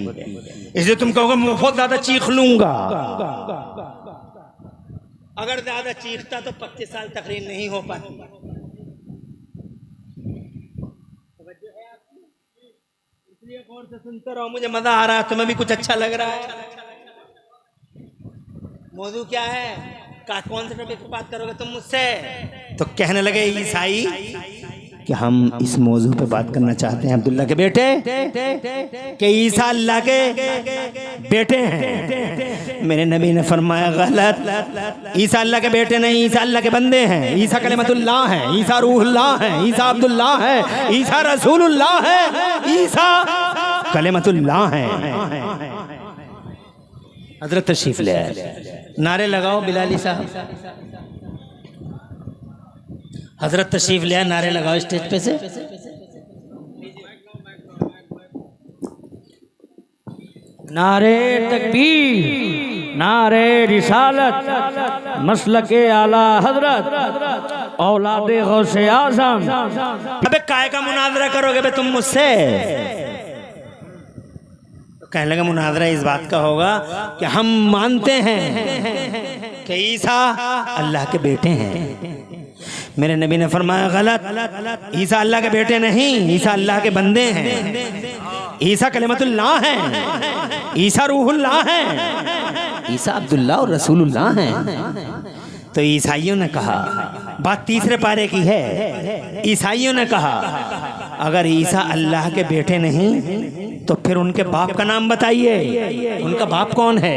इसलिए तुम कहोगे मैं बहुत ज्यादा चीख लूंगा। अगर ज्यादा चीखता तो 25 साल तकरीर नहीं हो पाती। इसलिए गौर से सुनते रहो, मुझे मजा आ रहा है, तुम्हें भी कुछ अच्छा लग रहा है। मौजू क्या है? कौन से टॉपिक पर बात करोगे तुम मुझसे? तो कहने लगे ईसाई कि हम इस मौजू पे बात करना चाहते हैं अब्दुल्ला के बेटे, कि ईसा अल्लाह के बेटे हैं। मेरे नबी ने फरमाया गलत, ईसा अल्लाह के बेटे नहीं, ईसा अल्लाह के बंदे हैं। ईसा कलिमतुल्लाह है, ईसा रूहुल्लाह है, ईसा अब्दुल्लाह है, ईसा रसूलुल्लाह है, ईसा कलिमतुल्लाह है। हजरत तशरीफ ले आए, नारे लगाओ बिलाली साहब। हजरत तशरीफ ले आए, नारे लगाओ स्टेज पे से। नारे तकबीर, नारे रिसालत, मसलके आला हजरत, औलादे गौसे आज़म। अबे काय का मुनाजरा करोगे बे तुम मुझसे? कहने लगा मुनाजरा इस बात का होगा कि हम मानते हैं कि ईसा अल्लाह के बेटे हैं। मेरे नबी ने फरमाया गलत, ईसा अल्लाह के बेटे नहीं, ईसा अल्लाह के बंदे हैं। ईसा कलिमतुल्लाह है, ईसा रूहुल्लाह है, ईसा अब्दुल्लाह और रसूलुल्लाह हैं। तो ईसाइयों ने कहा, बात तीसरे पारे की है, ईसाइयों ने कहा अगर ईसा अल्लाह के बेटे नहीं तो फिर उनके बाप का नाम बताइए, उनका बाप कौन है?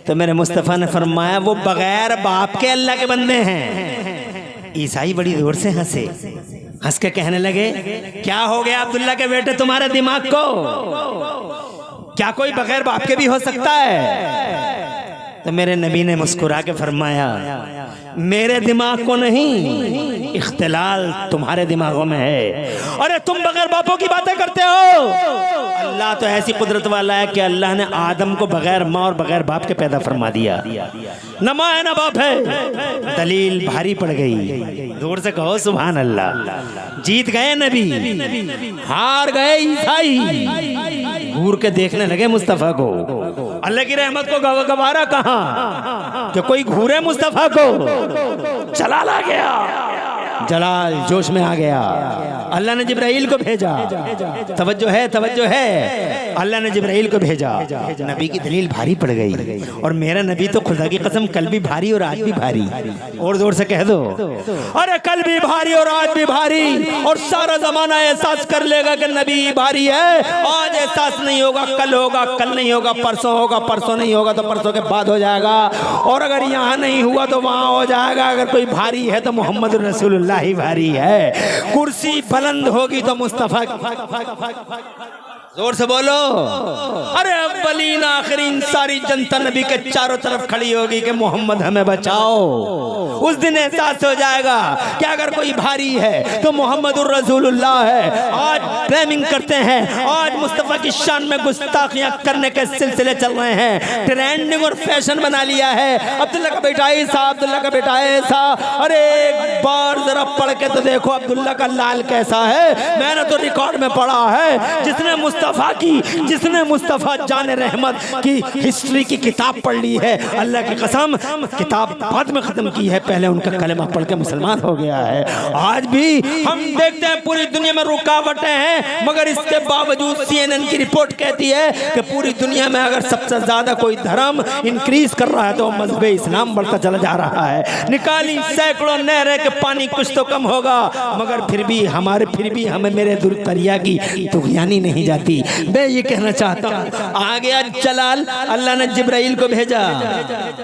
तो मेरे मुस्तफ़ा ने फरमाया वो बगैर बाप के अल्लाह के बंदे हैं। ईसाई बड़ी जोर से हंसे, हंस के कहने लगे, क्या हो गया अब्दुल्ला के बेटे तुम्हारे दिमाग को? क्या कोई बगैर बाप के भी हो सकता है? तो मेरे नबी ने मुस्कुरा के फरमाया, मेरे दिमाग को नहीं, इख्तिलाल तुम्हारे दिमागों में है। अरे तुम बगैर बापों की बातें करते हो। अल्लाह तो ऐसी कुदरत वाला है कि अल्लाह ने आदम को बगैर माँ और बगैर बाप के पैदा फरमा दिया। न माँ है न बाप है। दलील भारी पड़ गई। जोर से कहो सुभान अल्लाह। जीत गए नबी, हार गए ईसाई। घूर के देखने लगे मुस्तफ़ा को। अल्लाह की रहमत को गवारा कहाँ कि कोई घूरे मुस्तफ़ा को। जलाल आ गया, जलाल जोश में आ गया। अल्लाह ने जिब्राइल को भेजा। तवज्जो है, तवज्जो है। अल्लाह ने जिब्राइल को भेजा। नबी की दलील भारी पड़ गई। और मेरा नबी तो खुदा की कसम कल भी भारी और आज भी भारी। और जोर से कह दो, अरे कल भी भारी और आज भी भारी। और सारा जमाना एहसास कर लेगा कि नबी भारी है। आज एहसास नहीं होगा, कल होगा, कल नहीं होगा, परसों होगा, परसों नहीं होगा तो परसों के बाद हो जाएगा। और अगर यहाँ नहीं हुआ तो वहाँ हो जाएगा। अगर कोई भारी है तो मोहम्मद रसूलुल्लाह ही भारी है। कुर्सी बुलंद होगी तो मुस्तफा। जोर से बोलो। अरे अव्वलीन आखिरीन सारी जनता नबी के चारों तरफ खड़ी होगी कि मोहम्मद हमें बचाओ। उस दिन एहसास हो जाएगा कि अगर कोई भारी है तो मोहम्मद रसूलुल्लाह है। आज प्रेमिंग करते हैं, आज मुस्तफ़ा की शान में गुस्ताखियां करने के सिलसिले चल रहे हैं। ट्रेंडिंग और फैशन बना लिया है। अब्दुल्ला का बेटा ऐसा, अब्दुल्ला का बेटा ऐसा। अरे एक बार जरा पढ़ के तो देखो अब्दुल्ला का लाल कैसा है। मैंने तो रिकॉर्ड में पढ़ा है, जिसने मुस्तफ़ा जान रहमत की हिस्ट्री की किताब पढ़ ली है, अल्लाह की कसम किताब बाद में खत्म की है, पहले उनका कलमा पढ़ के मुसलमान हो गया है। आज भी हम देखते हैं पूरी दुनिया में रुकावटें हैं, मगर इसके बावजूद CNN की रिपोर्ट कहती है कि पूरी दुनिया में अगर सबसे ज्यादा कोई धर्म इंक्रीज कर रहा है तो मजहब इस्लाम बढ़ता चला जा रहा है। निकाली सैकड़ों नहरें के पानी कुछ तो कम होगा, मगर फिर भी हमें मेरे दुर्तरिया की तुगयानी नहीं जाती। मैं ये कहना चाहता हूँ, आ गया जलाल। अल्लाह ने जिब्राइल को भेजा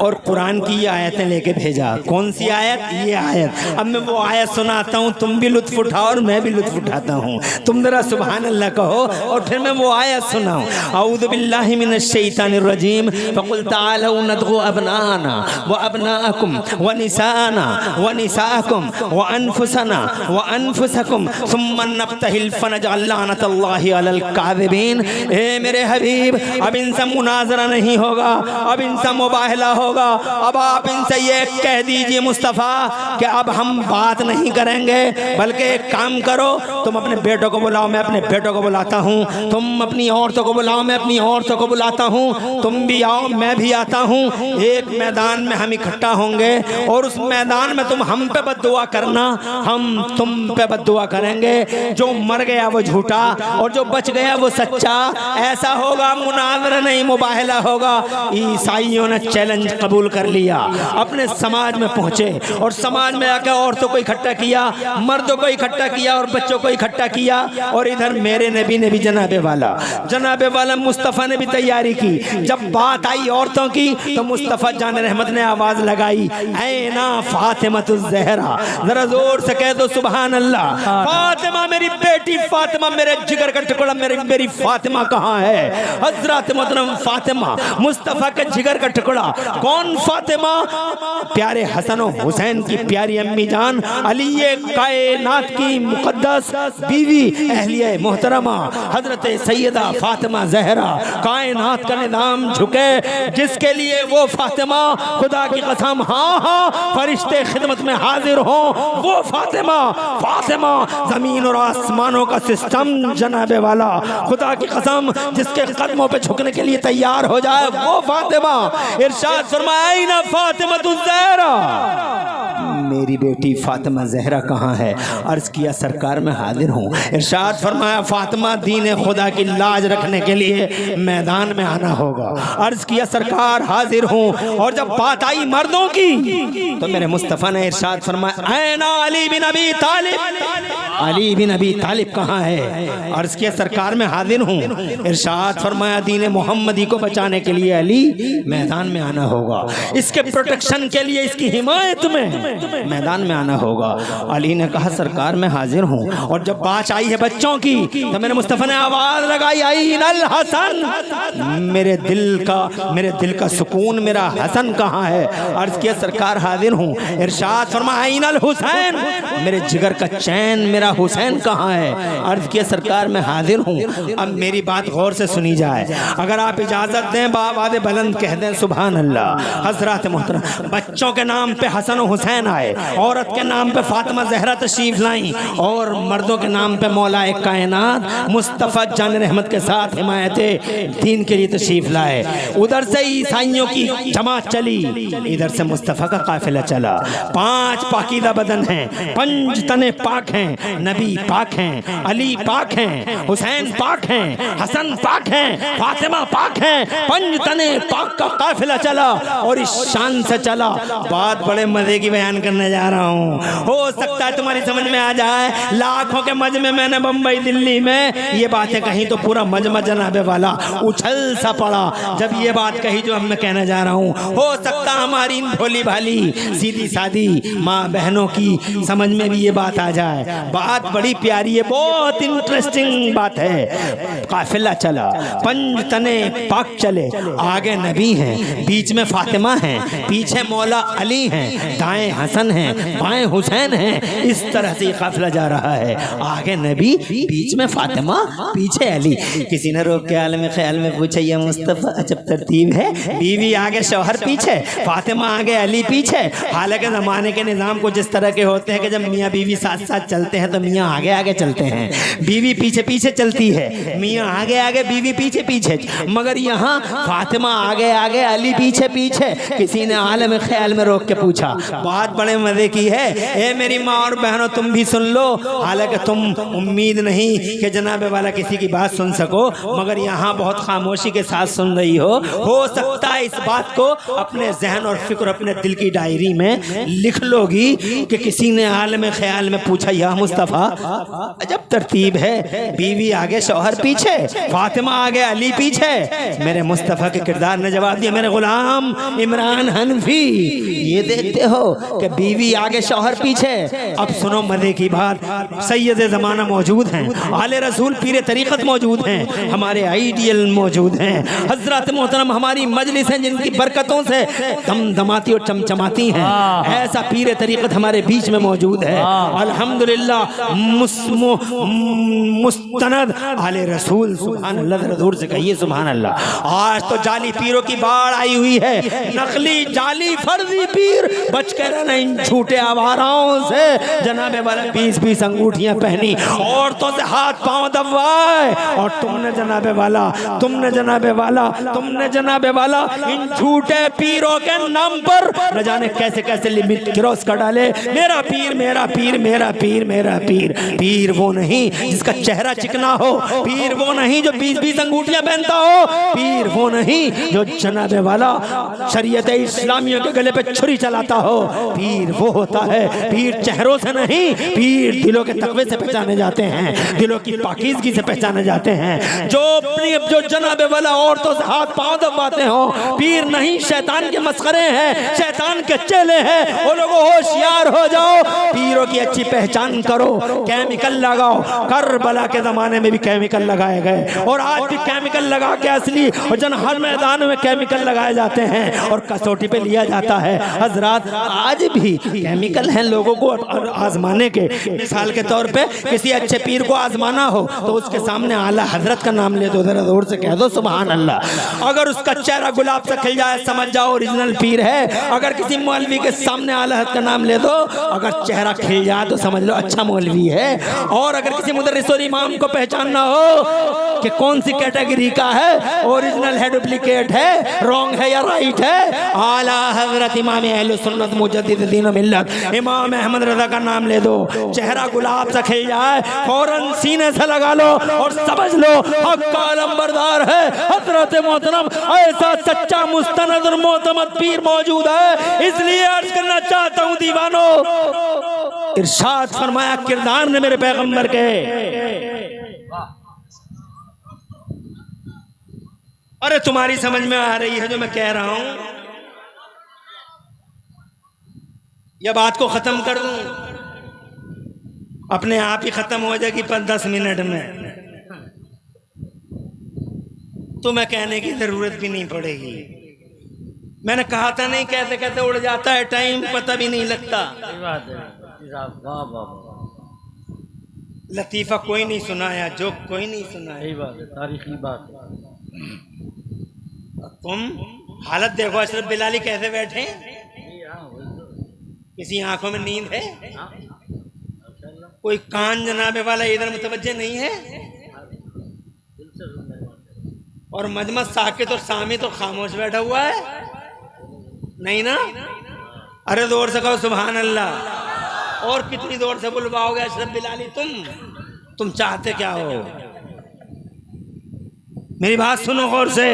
और कुरान की ये आयतें लेके भेजा। कौन सी आयत? ये आयत। अब मैं वो आयत सुनाता हूँ, तुम भी लुत्फ उठाओ और मैं भी लुत्फ उठाता हूँ। तुम जरा सुभान अल्लाह कहो और फिर मैं वो आयत सुनाऊँ। औज़ु बिल्लाहि मिनश शैतानिर रजीम। फ़क़ुल ताअलौ नदगु अबनाना व अबनाअकुम व निसाअना व निसाअकुम व अनफुसना व अनफुसकुम सुम्मा नब्तहिल फनजअल लानतल्लाहि अलल काज़िबीन। ए मेरे हबीब, अब इनसे मुनाजरा नहीं होगा, अब इनसे मुबाहला होगा। अब आप इनसे ये कह दीजिए मुस्तफ़ा कि अब हम बात नहीं करेंगे, बल्कि एक काम करो, तुम अपने बेटों को बुलाओ, मैं अपने बेटों को बुलाता हूँ। तुम अपनी औरतों को बुलाओ, मैं अपनी औरतों को बुलाता हूँ। तुम भी आओ, मैं भी आता हूँ। एक मैदान में हम इकट्ठा होंगे और उस मैदान में तुम हम पे बद्दुआ करना, हम तुम पे बद्दुआ करेंगे। जो मर गया वो झूठा और जो बच गया वो सच्चा। ऐसा होगा, मुनाज़रा नहीं, मुबाहला होगा। ईसाइयों ने चैलेंज कबूल कर लिया, अपने समाज में पहुंचे और समाज में आकर औरतों को इकट्ठा किया, मर्दों को इकट्ठा किया और बच्चों को इकट्ठा किया। और इधर मेरे नबी ने भी जनाबे वाला मुस्तफ़ा ने भी तैयारी की। जब बात आई औरतों की तो मुस्तफ़ा जान रहमत ने आवाज लगाई, ऐना फातिमातुज़ ज़हरा। जरा जोर से कह दो सुभान अल्लाह। फातिमा मेरी बेटी, फातिमा मेरे जिगर का टुकड़ा, मेरी फातिमा कहाँ है? हजरत मोहतरम फातिमा, मुस्तफ़ा के जिगर का टुकड़ा। कौन फातिमा? प्यारे हसन और हुसैन की प्यारी अम्मी जान, अली कायनात की मुकद्दस बीवी, अहलिया मोहतरमा हजरत सैयदा फातिमा ज़हरा। कायनात का निज़ाम झुके जिसके लिए वो फातिमा, खुदा की कसम, हाँ हाँ फरिश्ते खिदमत में हाजिर हो। वो फातिमा जमीन और आसमानों का सिस्टम जनाबे वाला, खुदा की कसम, जिसके कदमों पे झुकने के लिए तैयार हो जाए वो फातिमा। इरशाद फरमाया, ना फातिमातुज़ ज़हरा, मेरी बेटी फातिमा ज़हरा कहाँ है? अर्ज किया सरकार मैं हाजिर हूँ। इरशाद फरमाया, फातिमा दीन खुदा की लाज रखने के लिए मैदान में आना होगा। अर्ज किया सरकार हाजिर हूँ। और जब बात आई मर्दों की तो मेरे मुस्तफ़ा ने इरशाद फरमाया, ऐना अली बिन अबी तालिब, अली बिन अबी तालिब कहाँ है? अर्ज किया सरकार में हाजिर हूँ। इरशाद फरमाया, दीन मोहम्मदी को बचाने के लिए अली मैदान में आना होगा। इसके प्रोटेक्शन के लिए, इसकी हिमायत में मैदान में आना होगा। अली ने कहा सरकार मैं हाजिर हूँ। और जब बात आई है बच्चों की तो मेरे मुस्तफ़ा ने आवाज लगाई अल हसन, मेरे दिल का सुकून मेरा हसन कहाँ है? अर्ज किया सरकार हाजिर हूँ। इरशाद फरमाया अल हुसैन, मेरे जिगर का चैन मेरा हुसैन कहाँ है? अर्ज किया सरकार मैं हाजिर हूँ। अब मेरी बात गौर से सुनी जाए, अगर आप इजाजत दें बावाज़ बुलंद कह दें सुभान अल्लाह। हजरत मोहतरम, बच्चों के नाम पे हसन और हुसैन आए, औरत के नाम पे फातिमा ज़हरा तशरीफ लाई, और मर्दों के नाम पे मौलाए कायनात मुस्तफ़ा जान रहमत के साथ हिमायत दीन के लिए तशरीफ लाए। उधर से ईसाइयों की जमात चली, इधर से मुस्तफ़ा का काफिला चला। 5 पाकीदा बदन हैं, 5 तने पाक हैं, नबी पाक हैं, अली पाक हैं, हुसैन पाक हैं, हसन पाक हैं, फातिमा पाक हैं। 5 तने पाक का काफिला चला और इस शान से चला। बात बड़े मजे की बयान करने जा रहा हूँ, हो सकता है तुम्हारी समझ में आ जाए। लाखों के मज में मैंने बम्बई दिल्ली में ये बातें कही तो पूरा मजमा जनाबे वाला उछल सा पड़ा जब ये बात कही जो अब मैं कहने जा रहा हूँ। हो सकता हमारी भोली भाली सीधी सादी माँ बहनों की समझ में भी ये बात आ जाए। बात बड़ी प्यारी है, बहुत इंटरेस्टिंग बात है। काफिला चला, 5 तने पाक चले, आगे नबी हैं, बीच में फातिमा हैं, पीछे मौला अली हैं, दाएं हसन हैं, बाएं हुसैन हैं। इस तरह से काफिला जा रहा है, आगे नबी, बीच में फातिमा, पीछे अली। किसी ने रोक के आलम ख्याल में पूछा ये मुस्तफ़ा अजब तरतीब है, बीवी आगे शौहर पीछे, फातिमा आगे अली पीछे। हालांकि ज़माने के निज़ाम कुछ इस तरह के होते हैं कि जब मियाँ बीवी साथ साथ चलते हैं तो मियाँ आगे आगे चलते हैं, बीवी पीछे पीछे चलती है, मियाँ आगे आगे बीवी पीछे पीछे। मगर यहाँ फातिमा आगे आगे अली पीछे पीछे। किसी ने आलम ख्याल में रोक के पूछा, बात बड़े मज़े की है, ए मेरी माँ और बहनों तुम भी सुन लो। हालांकि तुम उम्मीद नहीं कि जनाबे वाला किसी की बात सुन सको, मगर यहाँ बहुत खामोशी के साथ सुन रही हो सकता है इस बात को अपने जहन और फिक्र अपने दिल की डायरी में लिख लोगी कि किसी ने आलम ख्याल में पूछा या मुस्तफ़ा अजब तरतीब है, बीवी आगे शौहर पीछे, फातिमा आगे अली पीछे। मेरे मुस्तफ़ा के किरदार ने जवाब दिया, मेरे गुलाम इमरान हनफी ये देखते हो कि बीवी आगे शौहर पीछे। अब सुनो मजे की बात, सैयद ज़माना मौजूद हैं, आले रसूल पीरे तरीक़त मौजूद हैं, हमारे आइडियल मौजूद हैं, हजरत मोहतरम हमारी मजलिस हैं जिनकी बरकतों से दमदमाती और चमचमाती हैं। ऐसा पीरे तरीक़त हमारे बीच में मौजूद है। अल्हम्दुलिल्लाह मुस्तनद आले रसूल, सुभान अल्लाह, ज़रूर से कहिए सुभान अल्लाह। आज तो जाली पीरों की बाढ़ आई हुई है, नकली जाली फर्जी पीर बच के रहना इन झूठे आवाराओं से। जनाबे वाला 20-20 अंगूठियां पहनी, औरतों से हाथ पांव दबाए, और तुमने जनाबे वाला इन झूठे पीरों के नाम पर न जाने कैसे कैसे लिमिट क्रॉस कर डाले। मेरा पीर मेरा पीर मेरा पीर मेरा पीर। पीर वो नहीं जिसका चेहरा चिकना हो, पीर वो नहीं जो 20-20 अंगूठियां पहनता हो, पीर वो नहीं जो जनाबे वाला शरीयत इस्लामियों के गले पे छुरी चलाता हो। पीर वो होता है, पीर चेहरों से नहीं, पीर दिलों के तकवे से पहचाने जाते हैं, दिलों की पाकीज़गी से पहचाने जाते हैं। जो जनाबे वाला औरतों से हाथ पांव दबाते हो, पीर नहीं, शैतान के मस्खरे हैं, शैतान के चेले हैं। वो लोगों होशियार हो जाओ, पीरों की अच्छी पहचान करो, केमिकल लगाओ। करबला के ज़माने में भी केमिकल लगाए गए और आज भी केमिकल लगा के असली और जन हर मैदान में केमिकल लगाए जाते हैं और कसौटी पे लिया जाता है। हजरात आज भी केमिकल हैं लोगों को आजमाने के। मिसाल के तौर पे किसी अच्छे पीर को आजमाना हो तो उसके सामने आला हजरत का नाम ले दो, जरा जोर से कह दो सुभान अल्लाह। अगर उसका चेहरा गुलाब से खिल जाए समझ जाओ ओरिजिनल पीर है। अगर किसी मौलवी के सामने आला हजरत का नाम ले दो, अगर चेहरा खिल जाए तो समझ लो अच्छा मौलवी है। और अगर किसी मुदर्रिस और इमाम को पहचानना हो कि कौन सी कैटेगरी का है, ओरिजिनल है डुप्लीकेट है, रॉन्ग है या राइट है, आला हजरत इमाम अहले सुन्नत मुजद्दिद दीन मिल्लत इमाम अहमद रज़ा का नाम ले दो। चेहरा गुलाब से खिल जाए फौरन सीने से लगा लो और समझ लो हक का अलंबरदार है हजरत मोहतरम। ऐसा सच्चा मुस्तनद और मोतमद पीर मौजूद है। इसलिए अर्ज करना चाहता हूँ दीवानो, इरशाद फरमाया किरदार ने मेरे पैगंबर के। अरे तुम्हारी समझ में आ रही है जो मैं कह रहा हूं? या बात को खत्म कर दूं? अपने आप ही खत्म हो जाएगी 10 मिनट में, तुम्हें कहने की जरूरत भी नहीं पड़ेगी। मैंने कहा था नहीं, कहते कहते उड़ जाता है टाइम, पता भी नहीं लगता। लतीफा कोई नहीं सुनाया, जोक कोई नहीं सुनाया, तारीखी बात। तुम हालत देखो, अशरफ बिलाली कैसे बैठे, किसी आंखों में नींद है? कोई कान जनाबे वाला इधर मुतवज्जे नहीं है? और मजमा साकित और सामित और खामोश बैठा हुआ है, नहीं ना? अरे जोर से कहो सुभान अल्लाह। और कितनी जोर से बुलवाओगे अशरफ बिलाली? तुम चाहते क्या हो? मेरी बात सुनो गौर से।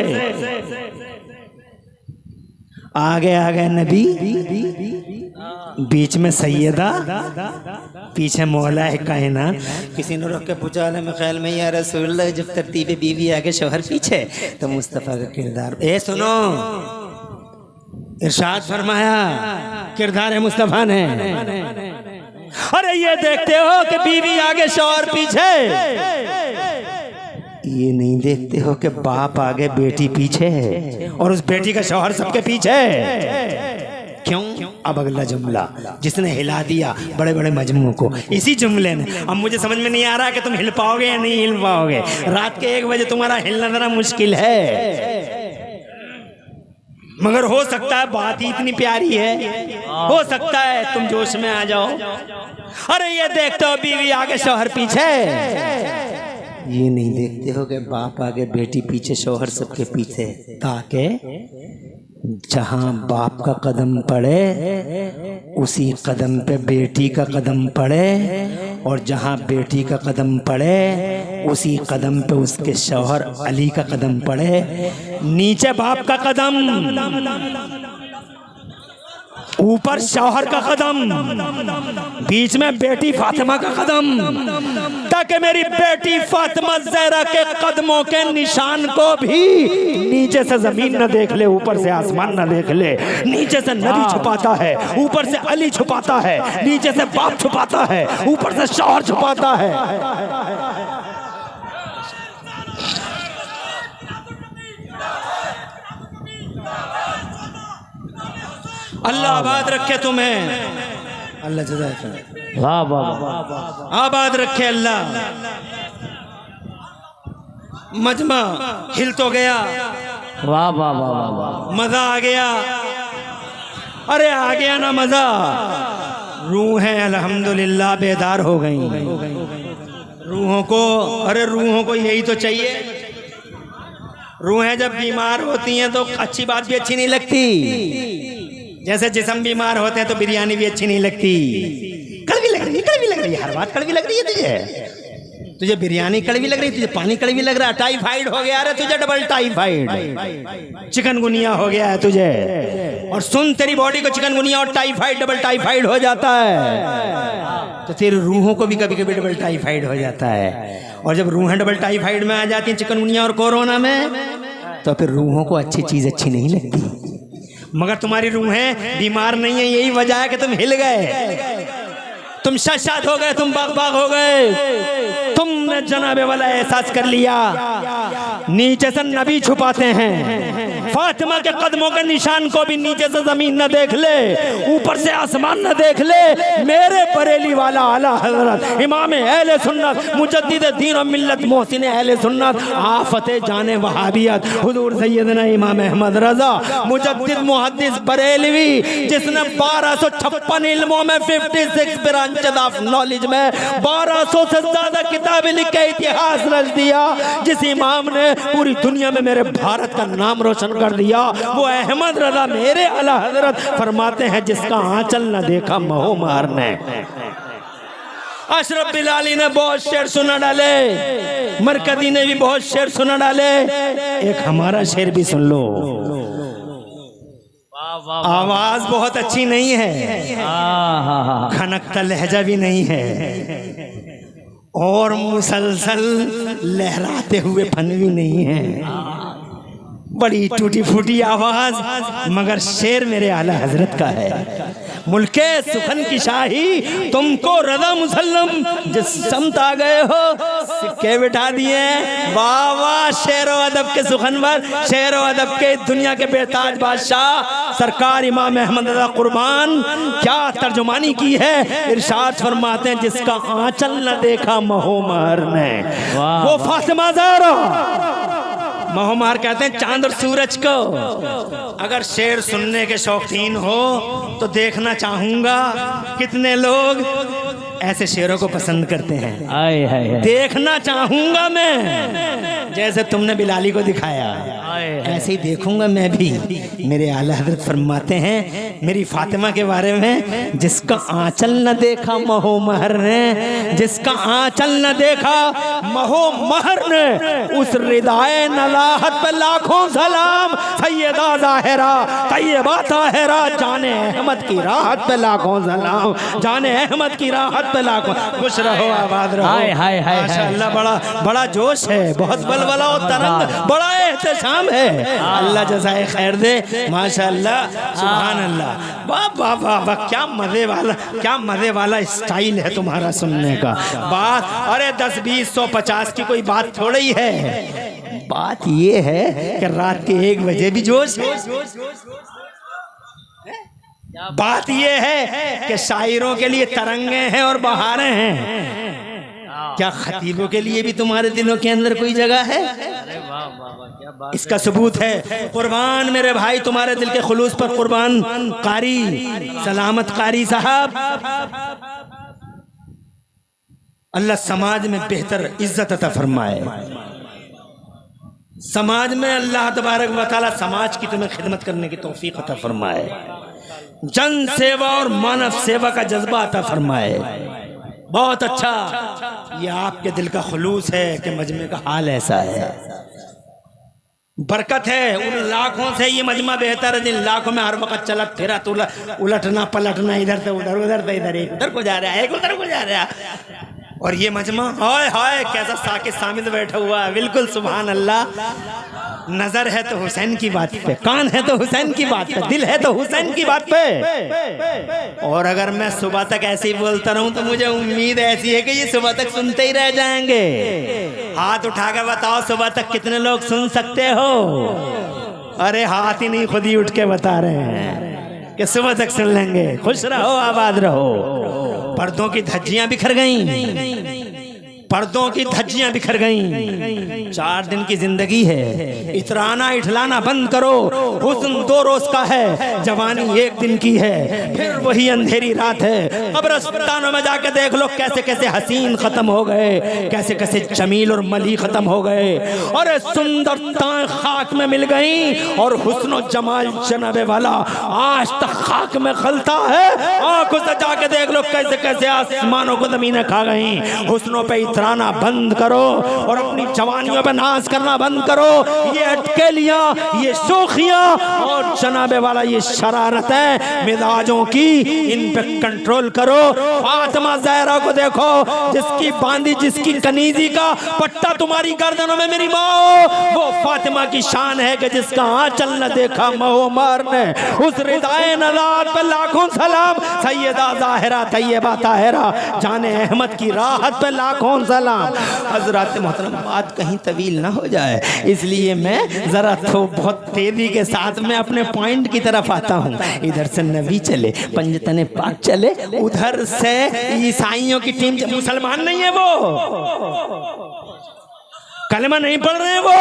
आगे आगे नबी, बीच में सैयदा, पीछे मौला है कायनात। किसी ने रोक के पूछा में ख्याल में या रसूलल्लाह, जब तरतीब बीवी आगे शोहर पीछे तो मुस्तफ़ा का किरदार। ए सुनो, इरशाद फरमाया किरदार है मुस्तफ़ा ने। अरे ये देखते हो कि बीवी आगे शोहर पीछे, ये नहीं देखते हो कि बाप आगे बेटी पीछे है और उस बेटी का शौहर सबके पीछे। क्यों? अब अगला जुमला जिसने हिला दिया बड़े बड़े मजमू को, इसी जुमले ने। अब मुझे समझ में नहीं आ रहा कि तुम हिल पाओगे या नहीं हिल पाओगे। रात के 1 बजे तुम्हारा हिलना जरा मुश्किल है, मगर हो सकता है, बात ही इतनी प्यारी है, हो सकता है तुम जोश में आ जाओ। अरे ये देखते हो बीवी आगे शौहर पीछे, ये नहीं देखते हो कि बाप आगे बेटी पीछे शौहर सबके पीछे, ताकि जहां बाप का कदम पड़े उसी कदम पे बेटी का कदम पड़े, और जहां बेटी का कदम पड़े उसी कदम पे उसके शौहर अली का कदम पड़े। नीचे बाप का कदम, ऊपर शौहर का कदम, बीच में बेटी फातिमा का कदम, ताकि मेरी बेटी फातिमा ज़हरा के कदमों के निशान को भी नीचे से जमीन न देख ले, ऊपर से आसमान न देख ले। नीचे से नबी छुपाता है, ऊपर से अली छुपाता है, नीचे से बाप छुपाता है, ऊपर से शौहर छुपाता है। अल्लाह आबाद रखे तुम्हें, अल्लाह जज़ाक वाह वाह, आबाद रखे अल्लाह। मजमा हिल तो गया, वाह वाह वाह वाह, मजा आ गया। अरे आ गया ना मजा, रूहें अल्हम्दुलिल्लाह बेदार हो गई। रूहों को, अरे रूहों को यही तो चाहिए। रूहें जब बीमार होती हैं तो अच्छी बात भी अच्छी नहीं लगती। जैसे जिस्म बीमार होते हैं तो बिरयानी भी अच्छी नहीं लगती। कड़वी लग रही है, कड़वी लग रही है, हर बात कड़वी लग रही है। तुझे बिरयानी कड़वी लग रही है, तुझे पानी कड़वी लग रहा है, टाइफाइड हो गया है तुझे, डबल टाइफाइड, चिकनगुनिया हो गया है तुझे। और सुन, तेरी बॉडी को चिकनगुनिया और टाइफाइड, डबल टाइफाइड हो जाता है, तो तेरी रूहों को भी कभी कभी डबल टाइफाइड हो जाता है। और जब रूहें डबल टाइफाइड में आ जाती हैं, चिकनगुनिया और कोरोना में, तो फिर रूहों को अच्छी चीज अच्छी नहीं लगती। मगर तुम्हारी रूहें बीमार नहीं है, यही वजह है कि तुम हिल गए, तुम शाद हो गए, तुम बाग बाग हो गए। तुमने जनाबे वाला एहसास कर लिया। नीचे से नबी छुपाते हैं, फातिमा के कदमों के निशान को भी नीचे से जमीन न देख ले, ऊपर से आसमान न देख ले। मेरे बरेली वाला आला हजरत इमाम अहले सुन्नत मुजद्दिद दीन और मिल्लत मोहसिन अहले सुन्नत आफते जाने वहाबियत हुजूर सैयदना इमाम अहमद रजा मुजद्दिद मुहद्दिस बरेलवी, जिसने 1256 इल्मों में 56 ब्रांचेस ऑफ नॉलेज में 1200 से ज्यादा किताबें लिख के इतिहास रच दिया, जिस इमाम ने पूरी दुनिया में मेरे भारत का नाम रोशन कर दिया, वो अहमद रजा मेरे आला हजरत फरमाते हैं, जिसका आंचल न देखा महो मारने। अशरफ बिलाली ने बहुत शेर सुना डाले, मरकजी ने भी बहुत शेर सुना डाले। एक हमारा शेर भी सुन लो। आवाज बहुत अच्छी नहीं है, खनकता लहजा भी नहीं है, और मुसलसल लहराते हुए फन भी नहीं है। बड़ी टूटी फूटी आवाज, मगर शेर मेरे आला हजरत का है। मुल्के सुखन की शाही तुमको रदा मुसल्लम, जिस समत आ गए हो सिक्के बिठा दिए। वाह वाह, शेरो अदब के सुखनवर, शेरो अदब के दुनिया के बेताज बादशाह सरकार इमाम अहमद रज़ा कुर्बान क्या तर्जुमानी की है। इरशाद फरमाते हैं, जिसका आंचल न देखा महोमहर ने, वो फातिमा ज़हरा। महोमहर कहते हैं चांद और सूरज को। अगर शेर सुनने के शौकीन हो तो देखना चाहूंगा कितने लोग ऐसे शेरों को पसंद करते हैं। आए हाय हाय। देखना चाहूंगा मैं, जैसे तुमने बिलाली को दिखाया ऐसे ही देखूंगा मैं भी। मेरे आला हजरत फरमाते हैं मेरी फातिमा के बारे में, जिसका आंचल न देखा महो महर ने, जिसका आंचल न देखा महो महर ने, उस रिदाए नलाहत पे लाखों सलाम। सैयदा ज़ाहिरा तैयबा ताहिरा, जाने अहमद की राहत पे लाखों सलाम, जाने अहमद की राहत पे लाखों। खुश रहो, आबाद रहो। हाय हाय हाय। माशाअल्लाह, बड़ा बड़ा जोश है, बहुत बलबला और तरंग, बड़ा एहतशाम है। अल्लाह जज़ाए खैर दे। माशाअल्लाह, सुभान अल्लाह, वाह वाह वाह वाह, क्या मजे वाला स्टाइल है तुम्हारा सुनने का। बात अरे 10 20 100 50 की कोई बात थोड़ी है। बात ये है कि रात के 1 बजे भी जोश है। बात ये है कि शायरों के लिए तरंगे हैं और बहारें हैं। क्या खतीबों के लिए भी तुम्हारे दिलों के अंदर कोई जगह है? इसका सबूत है कुर्बान मेरे भाई, तुम्हारे दिल के खुलूस पर कुर्बान कारी सलामत कारी साहब। अल्लाह समाज में बेहतर इज्जत अता फरमाए। समाज में अल्लाह तबारक व तआला समाज की तुम्हें खिदमत करने की तौफीक अता फरमाए। जन सेवा और मानव सेवा का जज्बा अता फरमाए। बहुत अच्छा, ये आपके दिल का खुलूस है कि मजमे का हाल ऐसा है। बरकत है उन लाखों से ये मजमा बेहतर है, जिन लाखों में हर वक्त चलत फिरा तो उलटना पलटना, इधर से उधर, उधर से इधर, एक उधर को जा रहा है, एक उधर को जा रहा है। और ये मजमा हाय हाय कैसा साकित सामिद बैठा हुआ है। बिल्कुल सुभान अल्लाह। नजर है तो हुसैन की बात पे, कान है तो हुसैन की बात पे, दिल है तो हुसैन की बात पे। और अगर मैं सुबह तक ऐसे ही बोलता रहूं तो मुझे उम्मीद ऐसी है कि ये सुबह तक सुनते ही रह जाएंगे। हाथ उठा के बताओ सुबह तक कितने लोग सुन सकते हो? अरे हाथ ही नहीं, खुद ही उठ के बता रहे हैं कि सुबह तक सुन लेंगे। खुश रहो, आबाद रहो। पर्दों की धज्जियां बिखर गईं, पर्दों की धज्जियां बिखर गईं। 4 दिन की जिंदगी है, इतराना इठलाना बंद करो। हुस्न 2 रोज का है, जवानी 1 दिन की है, फिर वही अंधेरी रात है। कब्रिस्तानों में जाके देख लो कैसे कैसे हसीन खत्म हो गए, कैसे कैसे जमील और मली खत्म हो गए। और सुंदरताएं खाक में मिल गई और हुस्न जमाल जनाबे वाला आज तक खाक में खलता है। आंखों से जाके देख लो कैसे कैसे आसमानों को जमीनें खा गई। हुस्नों पे इतराना बंद करो और अपनी जवानियों पे नाज करना बंद करो। ये अटकेलियां, ये शोखियां और जनाबे वाला ये शरारतें मिजाजों की, इन पे कंट्रोल करो। फातिमा ज़हरा को देखो, जिसकी बांदी, जिसकी कनीजी का पट्टा तुम्हारी गर्दनों में मेरी माँ, वो फातिमा की शान है कि जिसका आंचल न देखा महोमर ने। उस रिदाए नज़ात पे लाखों सलाम। सैयदा ज़ाहिरा तैयबा ताहिरा, जाने अहमद की राहत पे लाखों सलाम। हजरत मोहतरम, बात कहीं तवील ना हो जाए, इसलिए मैं जरा तो बहुत तेजी के साथ में अपने पॉइंट की तरफ आता हूँ। इधर से नबी चले, पंजतने पाक चले, उधर से ईसाइयों की टीम, मुसलमान नहीं है वो, कलमा नहीं पढ़ रहे हैं वो।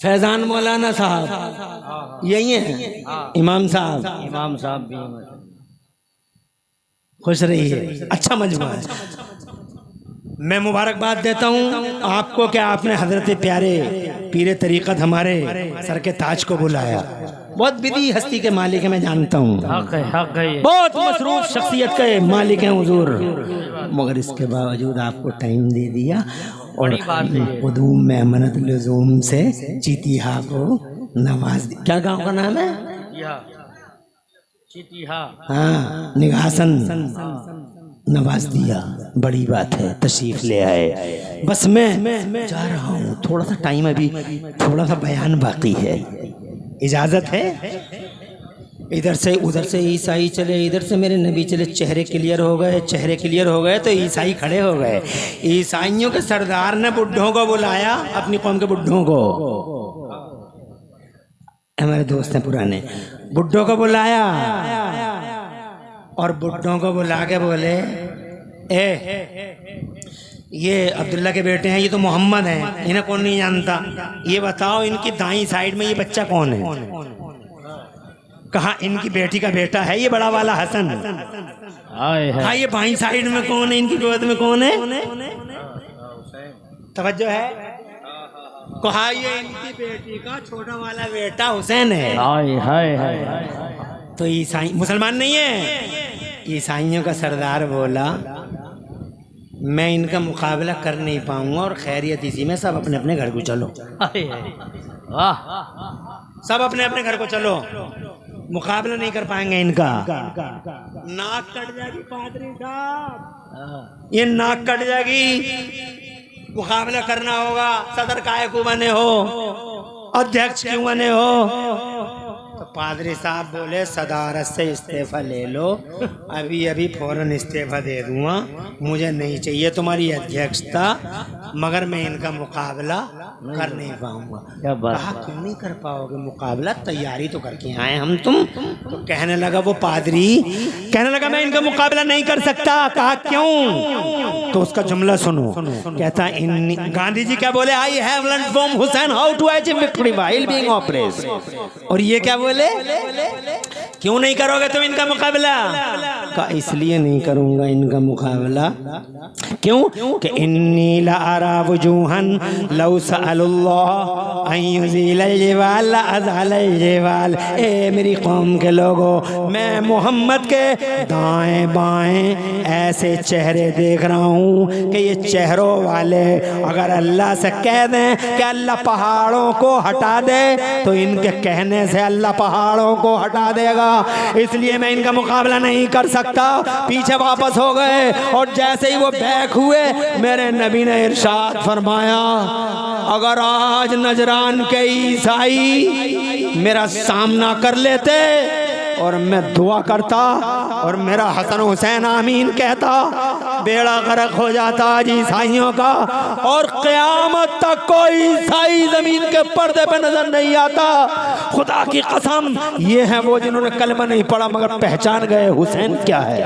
फैजान मौलाना साहब यही है, इमाम साहब भी खुश रहिए। अच्छा मजमा है। मैं मुबारकबाद देता हूँ आपको कि आपने हजरत प्यारे पीरे तरीक़त हमारे सर के ताज को बुलाया। बहुत विधि हस्ती के मालिक है, मैं जानता हूँ, बहुत मसरूफ शख्सियत के मालिक हैं हुजूर, मगर इसके बावजूद आपको टाइम दे दिया और कुदूम में अमनत लज़ूम से चीतिहा को नवाज दिया। क्या गाँव का नाम है? हाँ, निगासन नवाज दिया, बड़ी बात है, तशरीफ ले आए। बस मैं जा रहा हूँ, थोड़ा सा टाइम, अभी थोड़ा सा बयान बाकी है, इजाज़त है? इधर से उधर से ईसाई चले, इधर से मेरे नबी चले। चेहरे क्लियर हो गए, चेहरे क्लियर हो गए तो ईसाई खड़े हो गए। ईसाइयों के सरदार ने बुड्ढों को बुलाया, अपनी कौम के बुड्ढों को, हमारे दोस्त हैं पुराने, बुड्ढों को बुलाया और बुड्ढों को बुला के बोले, ये अब्दुल्ला के बेटे हैं, ये तो मोहम्मद हैं, इन्हें कौन नहीं जानता, ये बताओ इनकी दाईं साइड में ये बच्चा कौन है? कहा इनकी बेटी का बेटा है ये बड़ा वाला हसन। हाँ, ये बाईं साइड में कौन है, इनकी गोद में कौन है? तवज्जो है? कहा ये इनकी बेटी का छोटा वाला बेटा हुसैन है। तो ईसाई मुसलमान नहीं है। ईसाइयों का सरदार बोला, मैं इनका मुकाबला कर नहीं पाऊंगा और खैरियत इसी में, सब अपने अपने घर को चलो। सब अपने अपने घर को चलो, मुकाबला नहीं कर पाएंगे इनका। नाक कट जाएगी पादरी साहब, ये नाक कट जाएगी, मुकाबला करना होगा। सदर काहे को बने हो, अध्यक्ष क्यों बने हो? तो पादरी साहब बोले, सदारत से इस्तीफा ले लो, अभी अभी फौरन इस्तीफा दे दूंगा, मुझे नहीं चाहिए तुम्हारी अध्यक्षता, मगर मैं इनका मुकाबला कर नहीं पाऊंगा। कहा क्यों नहीं कर पाओगे मुकाबला, तैयारी तो करके आए हम तुम। तो कहने लगा वो पादरी, कहने लगा मैं इनका मुकाबला नहीं कर सकता। कहा क्यों? तो उसका जुमला सुनो, कहता गांधी जी क्या बोले, I have learned from Hussain how to achieve victory while being oppressed. और ये क्या बोले, क्यों नहीं करोगे तुम इनका मुकाबला? का इसलिए नहीं करूंगा इनका मुकाबला, क्यों कि इन्नी ला अरा वजूहन लौ सअलुल्लाह अन युज़ील अल-जिबाल अज़हल अल-जिबाल। ए मेरी कौम के लोगों, मैं मोहम्मद के दाएं बाएं ऐसे चेहरे देख रहा हूँ कि ये चेहरों वाले अगर अल्लाह से कह दें कि अल्लाह पहाड़ों को हटा दे, तो इनके कहने से अल्लाह पहाड़ों को हटा देगा। इसलिए मैं इनका मुकाबला नहीं कर सकता। पीछे वापस हो गए और जैसे ही वो बैक हुए, मेरे नबी ने इरशाद फरमाया, अगर आज नजरान के ईसाई मेरा सामना कर लेते और मैं दुआ करता और मेरा हसन हुसैन आमीन कहता, बेड़ा गर्क हो जाता आज ईसाइयों का, और क़यामत तक कोई ईसाई जमीन के पर्दे पे नजर नहीं आता। खुदा की कसम, ये है वो जिन्होंने कलमा नहीं पढ़ा मगर पहचान गए हुसैन क्या है।